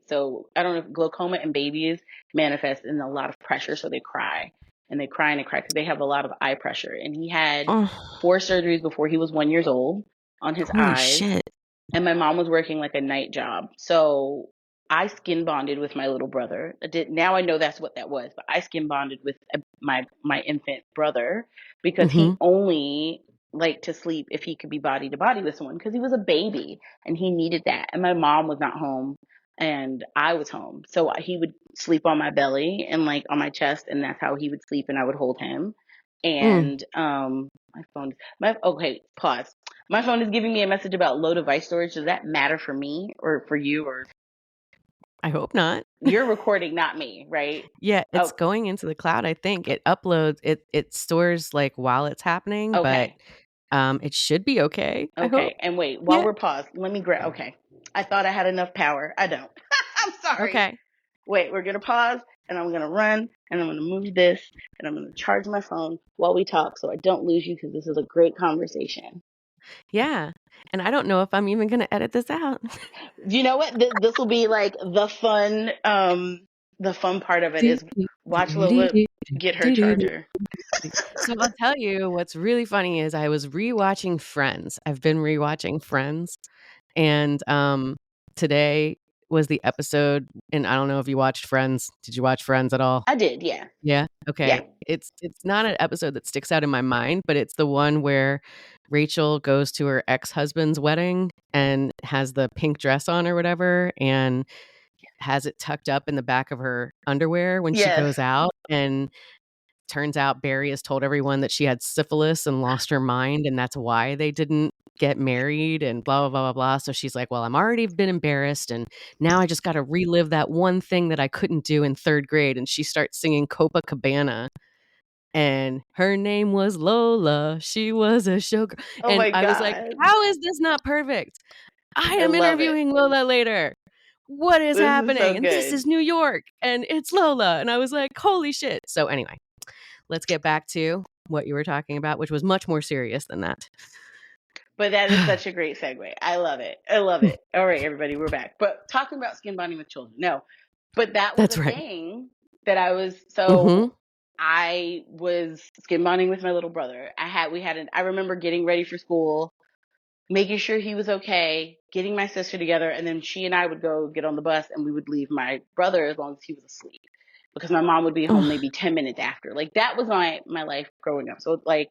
so I don't know if glaucoma and babies manifest in a lot of pressure. So they cry and they cry and they cry because they have a lot of eye pressure. And he had Oh, 4 surgeries before he was 1 years old on his holy eyes, shit. and my mom was working like a night job. So I skin bonded with my little brother. Now I know that's what that was, but I skin bonded with my infant brother because he Mhm. only liked to sleep if he could be body to body with someone because he was a baby and he needed that. And my mom was not home and I was home. So he would sleep on my belly and like on my chest, and that's how he would sleep and I would hold him. Mm. And my okay, pause. My phone is giving me a message about low device storage. Does that matter for me or for you, or I hope not. you're recording, not me, right? Yeah, it's Oh, going into the cloud, I think. It uploads it stores, like, while it's happening, but, okay. it should be okay, I hope. Okay. And wait, while Yeah. we're paused, let me grab. Okay. I thought I had enough power. I don't. I'm sorry. Okay. Wait, we're going to pause and I'm going to run and I'm going to move this and I'm going to charge my phone while we talk so I don't lose you because this is a great conversation. Yeah, and I don't know if I'm even gonna edit this out. You know what? This will be like the fun part of it Do, is do, watch do, do, Lola do, get her do, do, do, charger. do. So I'll tell you what's really funny is I was rewatching Friends. I've been rewatching Friends, and, today was the episode, and I don't know if you watched Friends. Did you watch Friends at all? I did, yeah. Yeah? Yeah. Okay. It's not an episode that sticks out in my mind, but it's the one where Rachel goes to her ex-husband's wedding and has the pink dress on or whatever, and has it tucked up in the back of her underwear when she Yes. goes out, and turns out Barry has told everyone that she had syphilis and lost her mind, and that's why they didn't get married and blah, blah, blah, blah, blah. So she's like, well, I'm already been embarrassed, and now I just got to relive that one thing that I couldn't do in 3rd grade. And she starts singing Copacabana, and her name was Lola. She was a showgirl. Oh And my I was like, God. how is this not perfect? I I am love it. interviewing Lola later. What is This is so happening? And this good. is New York, and it's Lola. And I was like, holy shit. So anyway, let's get back to what you were talking about, which was much more serious than that. But that is such a great segue. I love it. I love it. All right, everybody, we're back. But talking about skin bonding with children. No, but that was That's a right. thing that Mhm. I was skin bonding with my little brother. I remember getting ready for school, making sure he was okay, getting my sister together, and then she and I would go get on the bus and we would leave my brother as long as he was asleep because my mom would be home Ugh. maybe 10 minutes after. Like that was my life growing up. So like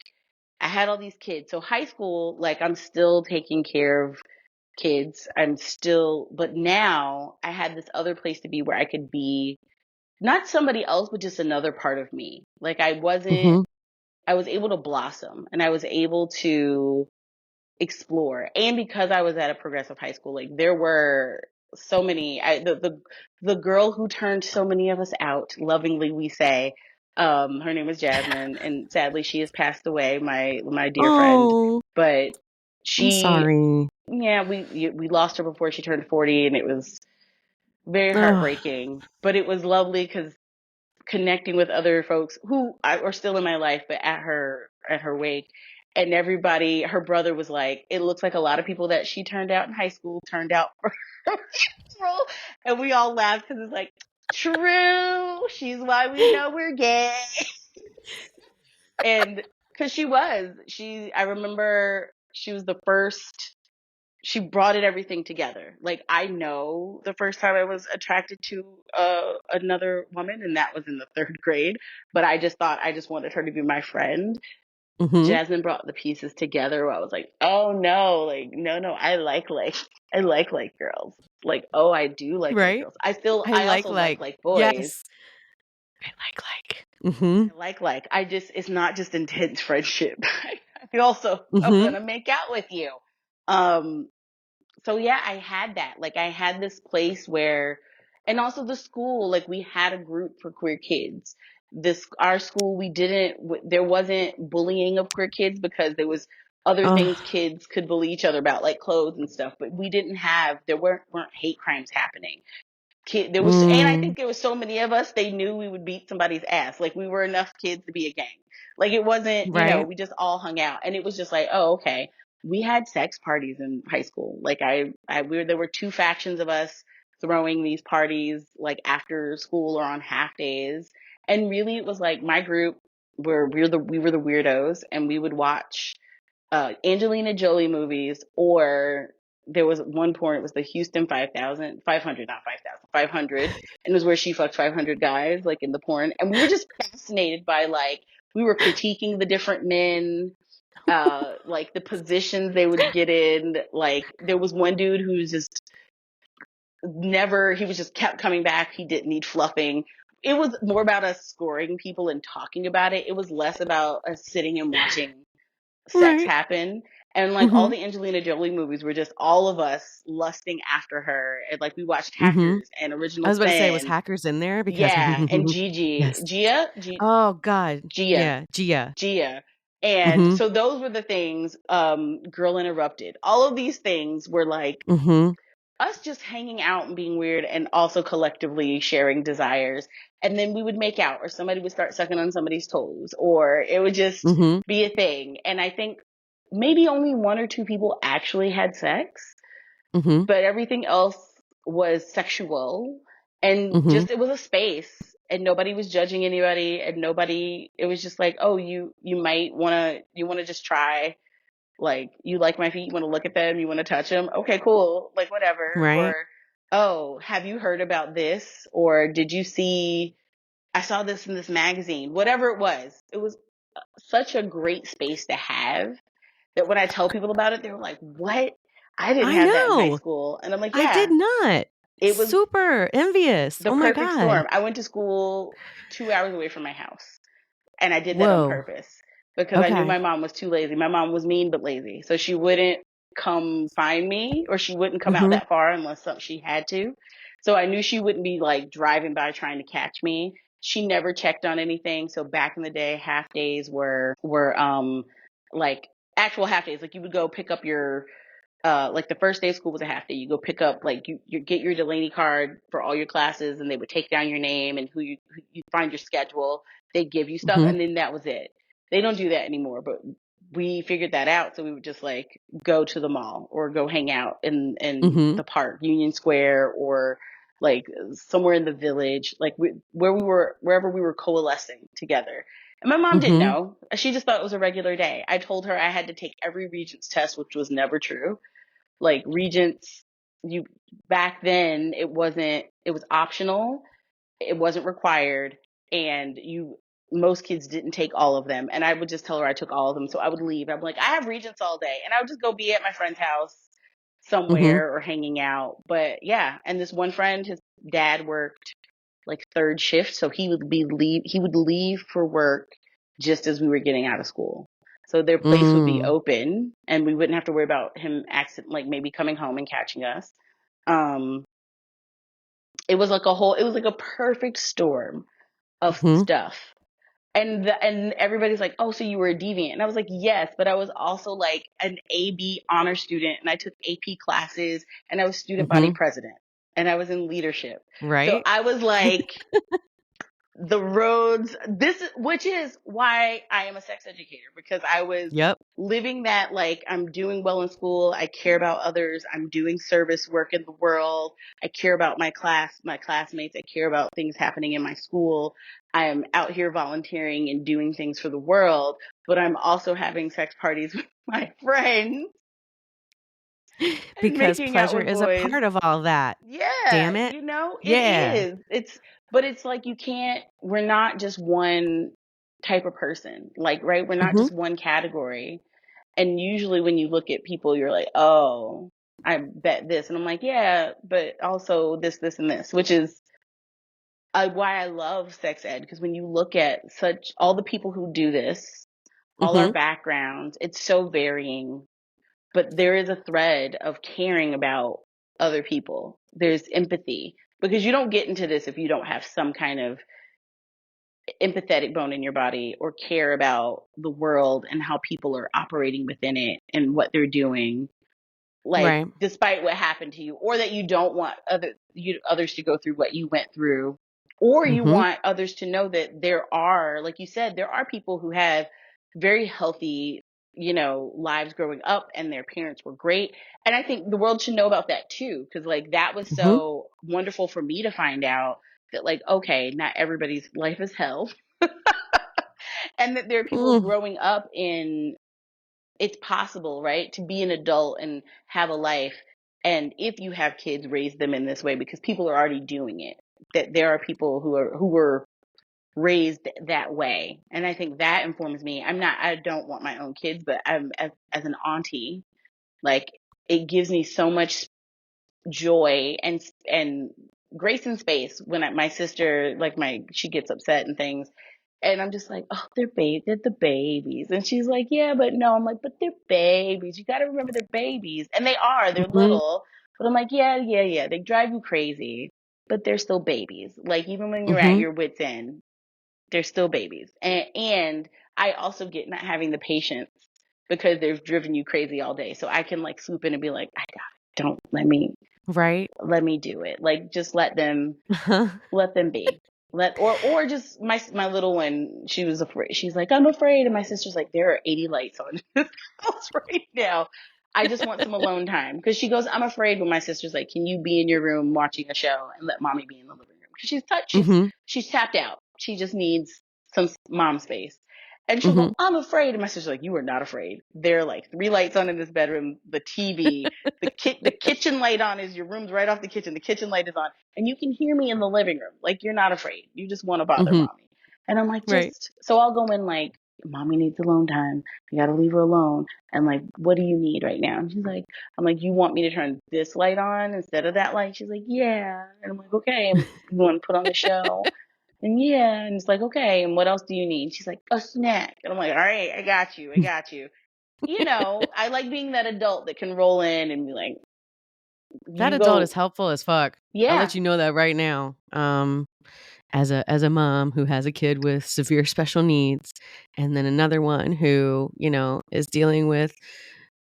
I had all these kids. So high school, like I'm still taking care of kids. But now I had this other place to be where I could be not somebody else, but just another part of me. Like Mhm. I was able to blossom and I was able to explore. And because I was at a progressive high school, like there were so many, the girl who turned so many of us out, lovingly we say, her name was Jasmine, and sadly she has passed away, my dear friend. Oh, But I'm she, sorry. yeah, we lost her before she turned 40, and it was very Ugh. heartbreaking. But it was lovely because connecting with other folks who are still in my life, but at her wake. And everybody, her brother was like, it looks like a lot of people that she turned out in high school turned out for her funeral. And we all laughed because it's like, true, she's why we know we're gay. And because I remember she was the first, she brought everything together. Like, I know the first time I was attracted to another woman, and that was in the third grade, but I just thought I just wanted her to be my friend. Mm-hmm. Jasmine brought the pieces together where I was like, oh no, like, no, I like girls. Like, oh, I do like Right. girls. I I also like boys. yes. I like. Mm-hmm. I just, it's not just intense friendship. I also, I'm Mm-hmm. gonna make out with you. Um, so yeah, I had that. Like, I had this place where, and also the school, like, we had a group for queer kids. Our school, there wasn't bullying of queer kids because there was other Oh, things kids could bully each other about, like clothes and stuff, but there weren't hate crimes happening. And I mm, think there was so many of us, they knew we would beat somebody's ass. Like, we were enough kids to be a gang. Like, it wasn't, right. we just all hung out, and it was just like, oh, okay. We had sex parties in high school. Like, there were two factions of us throwing these parties, like, after school or on half days. And really, it was like my group we were the weirdos, and we would watch Angelina Jolie movies, or there was one porn, it was the Houston 5,000, 500, not 5,000, 500. And it was where she fucked 500 guys, like, in the porn. And we were just fascinated by, like, we were critiquing the different men, like the positions they would get in. Like, there was one dude who was just he was just kept coming back. He didn't need fluffing. It was more about us scoring people and talking about it. It was less about us sitting and watching sex Right. happen. And like, all Mm-hmm. the Angelina Jolie movies were just all of us lusting after her. And like, we watched Mm-hmm. Hackers and I Original was about to say, was Sin. Hackers in there? Because Yeah. And yes. Oh God. Gia, Yeah. Gia. Gia. And Mm-hmm. so those were the things, Girl Interrupted. All of these things were like Mm-hmm. us just hanging out and being weird, and also collectively sharing desires. And then we would make out, or somebody would start sucking on somebody's toes, or it would just Mm-hmm. be a thing. And I think maybe only one or two people actually had sex, Mm-hmm. but everything else was sexual. And Mm-hmm. just, it was a space, and nobody was judging anybody, and it was just like, oh, you want to just try, like, you like my feet, you want to look at them, you want to touch them, okay, cool, like, whatever. Right. Or, oh, have you heard about this? Or did you see, I saw this in this magazine, whatever it was such a great space to have, that when I tell people about it, they were like, what? I didn't I have that in high know. school. And I'm like, I did yeah, not. it was Super envious. the Oh my perfect God. storm. I went to school 2 hours away from my house. And I did that on Whoa. purpose because I knew Okay. my mom was too lazy. My mom was mean but lazy. So she wouldn't come find me, or she wouldn't come out Mm-hmm. that far unless she had to. So I knew she wouldn't be like driving by trying to catch me. She never checked on anything. So back in the day, half days were like actual half days. Like, you would go pick up your like, the first day of school was a half day. You go pick up, like, you get your Delaney card for all your classes, and they would take down your name and who you find your schedule. They give you stuff, Mm-hmm. and then that was it. They don't do that anymore, but we figured that out. So we would just, like, go to the mall or go hang out in Mm-hmm. the park, Union Square, or like somewhere in the village, like, wherever we were coalescing together. And my mom didn't Mm-hmm. know. She just thought it was a regular day. I told her I had to take every Regents test, which was never true. Like, Regents, you back then, it was optional, it wasn't required, and most kids didn't take all of them. And I would just tell her I took all of them. So I would leave. I'm like, I have Regents all day, and I would just go be at my friend's house Mm-hmm. somewhere or hanging out. But yeah, and this one friend, his dad worked like third shift, so he would leave for work just as we were getting out of school. So their place would be Mm. open, and we wouldn't have to worry about him like maybe coming home and catching us. Um, it was like a perfect storm of Mm-hmm. stuff. And everybody's like, oh, so you were a deviant. And I was like, yes, but I was also like an AB honor student, and I took AP classes, and I was student body Mm-hmm. president, and I was in leadership. So Right. I was like, the roads, which is why I am a sex educator, because I was Yep. living that, like, I'm doing well in school, I care about others, I'm doing service work in the world, I care about my classmates, I care about things happening in my school, I'm out here volunteering and doing things for the world, but I'm also having sex parties with my friends and Because making out pleasure with is a boys. part of all that. Yeah, Damn it. it Yeah. is. But it's like we're not just one type of person. Like, right? We're not Mhm. just one category. And usually when you look at people, you're like, oh, I bet this. And I'm like, yeah, but also this, and this, which is why I love sex ed. Because when you look at all the people who do this, all our Mhm. backgrounds, it's so varying, but there is a thread of caring about other people. There's empathy, because you don't get into this if you don't have some kind of empathetic bone in your body or care about the world and how people are operating within it and what they're doing, like, Right. despite what happened to you, or that you don't want others to go through what you went through, or you Mhm. want others to know that there are, like you said, there are people who have very healthy, lives growing up, and their parents were great. And I think the world should know about that too, because, like, that was Mhm. so wonderful for me to find out that, like, okay, not everybody's life is hell, and that there are people Mm. growing up in, it's possible, right, to be an adult and have a life. And if you have kids, raise them in this way, because people are already doing it. That there are people who were raised that way. And I think that informs me. I don't want my own kids, but as an auntie, like, it gives me so much joy and grace and space when my sister, like, she gets upset and things, and I'm just like, oh, they're the babies. And she's like, yeah, but no. I'm like, but they're babies. You got to remember they're babies. And they're Mhm. little. But I'm like, yeah, yeah, yeah. They drive you crazy, but they're still babies. Like, even when you're at Mhm. your wit's end, they're still babies. And I also get not having the patience, because they've driven you crazy all day. So I can, like, swoop in and be like, I got it. Don't Right. let me do it. Like, just let them be. Or just my little one, she was afraid. She's like, I'm afraid. And my sister's like, there are 80 lights on in this house right now. I just want some alone time. Because she goes, I'm afraid. But my sister's like, can you be in your room watching a show and let mommy be in the living room? Because Mhm. she's tapped out. She just needs some mom space. And she'll go, Mhm. I'm afraid. And my sister's like, you are not afraid. There are like 3 lights on in this bedroom, the TV, the kitchen light on, is your room's right off the kitchen. The kitchen light is on, and you can hear me in the living room. Like, you're not afraid. You just want to bother Mhm. mommy. And I'm like, Right. so I'll go in like, mommy needs alone time. I got to leave her alone. And, like, what do you need right now? And she's like, I'm like, you want me to turn this light on instead of that light? She's like, yeah. And I'm like, okay. And you want to put on the show? And yeah. And it's like, okay. And what else do you need? She's like, a snack. And I'm like, all right, I got you. I got you. I like being that adult that can roll in and be like, That you adult is go, helpful as fuck. I'll let yeah, you know that right now. As a mom who has a kid with severe special needs, and then another one who, is dealing with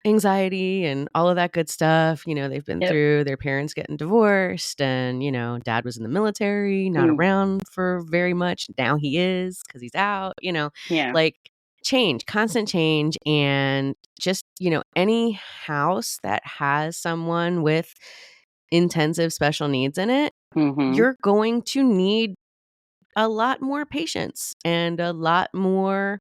anxiety and all of that good stuff. They've been yep, through their parents getting divorced, and, dad was in the military, not mm, around for very much. Now he is, because he's out, yeah, like, change, constant change. And just, any house that has someone with intensive special needs in it, mm-hmm, you're going to need a lot more patience and a lot more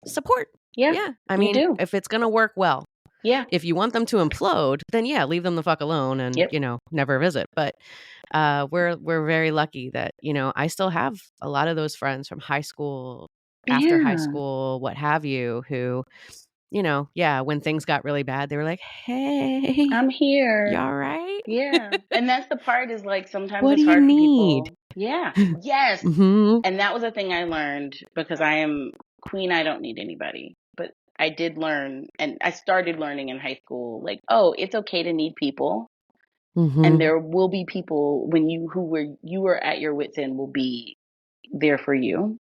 support. yeah, Yeah. I you mean, do, if it's going to work well. yeah, If you want them to implode, then yeah, leave them the fuck alone and, yep, never visit. But we're very lucky that, I still have a lot of those friends from high school, after high yeah, school, what have you, who, yeah, when things got really bad, they were like, "Hey, I'm you here, all right? yeah. And that's the part, is like, sometimes What do it's you hard for need?" people, yeah, yes. Mhm. And that was a thing I learned, because I am queen, I don't need anybody. But I did learn, and I started learning in high school, like, oh, it's okay to need people. And Mhm. there will be people when you were at your wits end, will be there for you,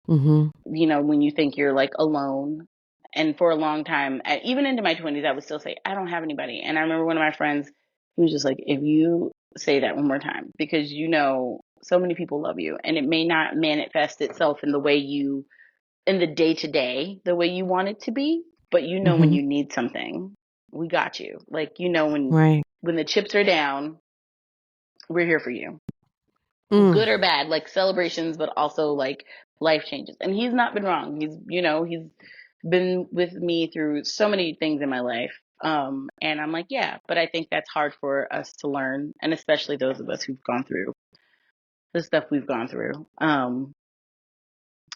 Mhm. when you think you're, like, alone. And for a long time, even into my 20s, I would still say, I don't have anybody. And I remember one of my friends who was just like, if you say that one more time, because So many people love you, and it may not manifest itself in the way you, in the day to day, the way you want it to be, but you know when Mm-hmm. you need something, we got you. Like, you know, Right. when the chips are down, we're here for you. Mm. Good or bad, like celebrations, but also like life changes. And he's not been wrong. He's been with me through so many things in my life. And I'm like, yeah, but I think that's hard for us to learn, and especially those of us who've gone through the stuff we've gone through.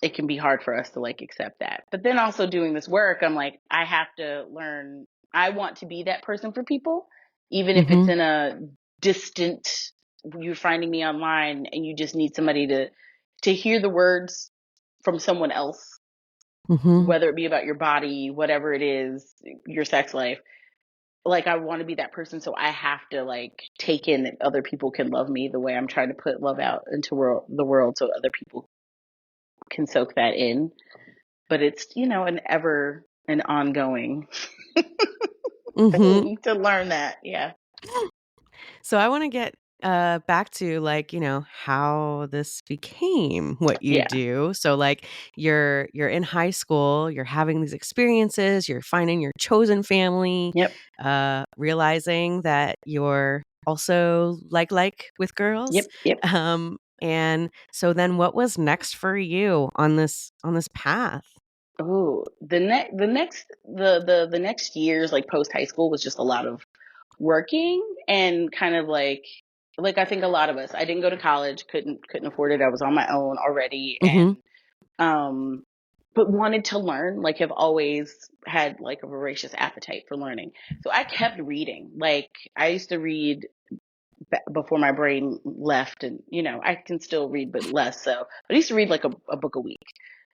It can be hard for us to like accept that. But then also doing this work, I'm like, I have to learn. I want to be that person for people, even if it's Mm-hmm. in a distant, you're finding me online and you just need somebody to hear the words from someone else, Mm-hmm. whether it be about your body, whatever it is, your sex life. Like, I want to be that person, so I have to like take in that other people can love me the way I'm trying to put love out into the world, so other people can soak that in. But it's, an ongoing Mm-hmm. thing to learn that. Yeah. So I want to get back to like, how this became what you Yeah. do. So like you're in high school, you're having these experiences, you're finding your chosen family, Yep. realizing that you're also like with girls. Yep. Yep. And so then what was next for you on this path? Oh, the next years, like post high school, was just a lot of working and kind of like I think a lot of us. I didn't go to college, couldn't afford it. I was on my own already, Mhm. and um but wanted to learn, like have always had like a voracious appetite for learning. So I kept reading. Like, I used to read before my brain left, and I can still read but less. So I used to read like a book a week,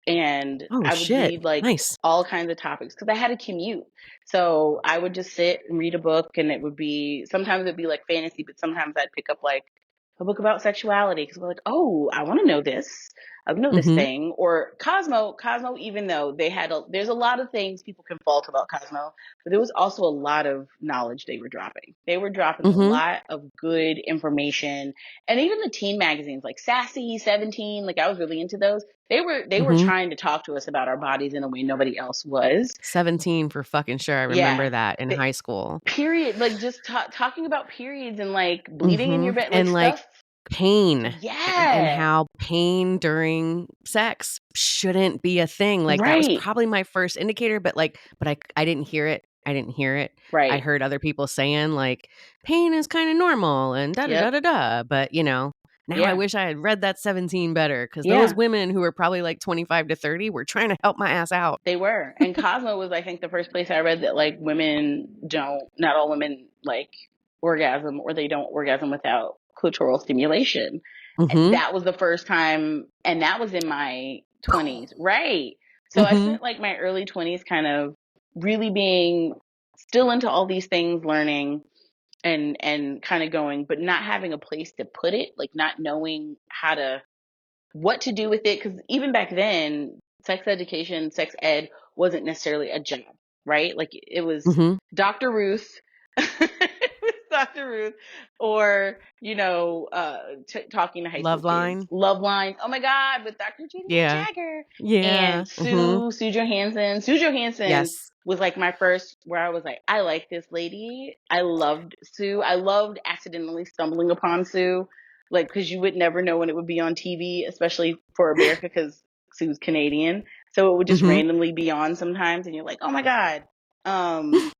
and Oh I would shit. read like Nice. all kinds of topics because I had a commute. So I would just sit and read a book, and it would be, sometimes it'd be like fantasy, but sometimes I'd pick up like a book about sexuality because we're like, oh, I want to know this. I know this Mhm. thing. Or Cosmo, even though there's a lot of things people can fault about Cosmo, but there was also a lot of knowledge they were dropping. They were dropping a Mhm. lot of good information. And even the teen magazines like Sassy, 17, like I was really into those. They were Mhm. trying to talk to us about our bodies in a way nobody else was. 17 for fucking sure. I remember Yeah. that in The, high school. period. Like, just talking about periods and like bleeding in your Mhm. bed, like And like stuff. pain and Yeah. how pain during sex shouldn't be a thing. Like that was Right. probably my first indicator, but I didn't hear it. I didn't hear it. I Right. heard other people saying like pain is kind of normal and da da da Yep. da da. But now I Yeah. wish I had read that 17 better because those Yeah. women who were probably like 25 to 30 were trying to help my ass out. They were. And Cosmo was, I think, the first place I read that like not all women like orgasm, or they don't orgasm without clitoral stimulation. Mm-hmm. That was the first time, and that was in my 20s. Right. So I Mm-hmm. spent like my early 20s kind of really being still into all these things, learning and kind of going, but not having a place to put it, like not knowing what to do with it. Because even back then, sex education, sex ed wasn't necessarily a job, right? Like, it was Mm-hmm. Dr. Ruth. It was Dr. Ruth, or talking to high school Love kids. line. Love lines. Oh my God, with Dr. Janine Yeah. Jagger Yeah. and Mm-hmm. Sue Johansson. Sue Johansson Yes. was like my first, where I was like, I like this lady. I loved Sue. I loved accidentally stumbling upon Sue, like, because you would never know when it would be on TV, especially for America, because Sue's Canadian. So it would just Mm-hmm. randomly be on sometimes, and you're like, oh my God. Um,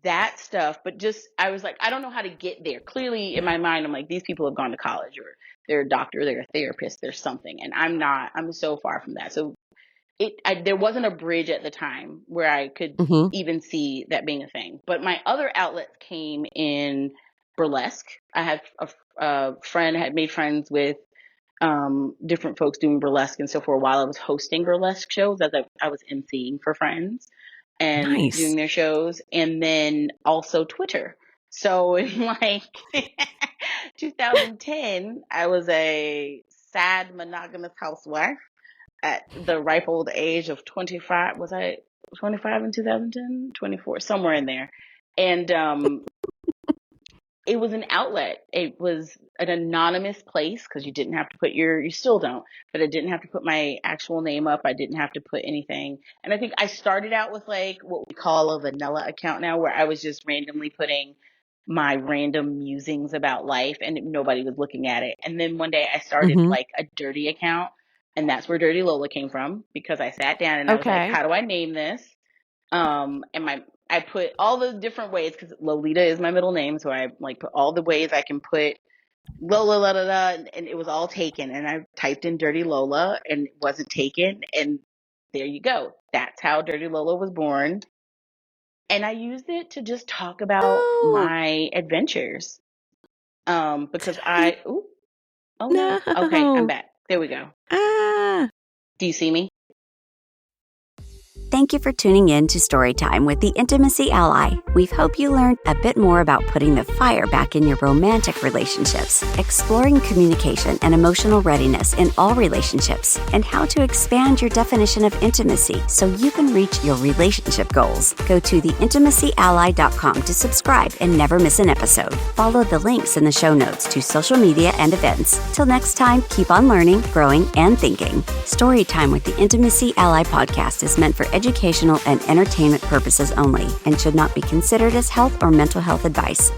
that stuff. But just, I was like, I don't know how to get there. Clearly, in my mind, I'm like, these people have gone to college, or they're a doctor, they're a therapist, they're something. And I'm not, I'm so far from that. So there wasn't a bridge at the time where I could Mm-hmm. even see that being a thing. But my other outlets came in burlesque. I had a friend, had made friends with different folks doing burlesque, and so for a while I was hosting burlesque shows as I was emceeing for friends and doing Nice. their shows, and then also Twitter. So in like 2010, I was a sad monogamous housewife at the ripe old age of 25. Was I 25 in 2010? 24, somewhere in there. And it was an outlet. It was an anonymous place because you didn't have to put you still don't, but I didn't have to put my actual name up. I didn't have to put anything. And I think I started out with like what we call a vanilla account now, where I was just randomly putting my random musings about life and nobody was looking at it. And then one day I started Mhm. like a dirty account, and that's where Dirty Lola came from, because I sat down and I was like, Okay. how do I name this? And I put all the different ways, because Lolita is my middle name, so I like put all the ways I can put Lola, la, la, la, and it was all taken. And I typed in Dirty Lola, and it wasn't taken. And there you go. That's how Dirty Lola was born. And I used it to just talk about Oh, my adventures. Because y oh no. Okay, I'm no. back. There we go. Ah. Do you see me? Thank you for tuning in to Storytime with the Intimacy Ally. We hope you learned a bit more about putting the fire back in your romantic relationships, exploring communication and emotional readiness in all relationships, and how to expand your definition of intimacy so you can reach your relationship goals. Go to theintimacyally.com to subscribe and never miss an episode. Follow the links in the show notes to social media and events. Till next time, keep on learning, growing, and thinking. Storytime with the Intimacy Ally podcast is meant for educational and entertainment purposes only and should not be considered as health or mental health advice.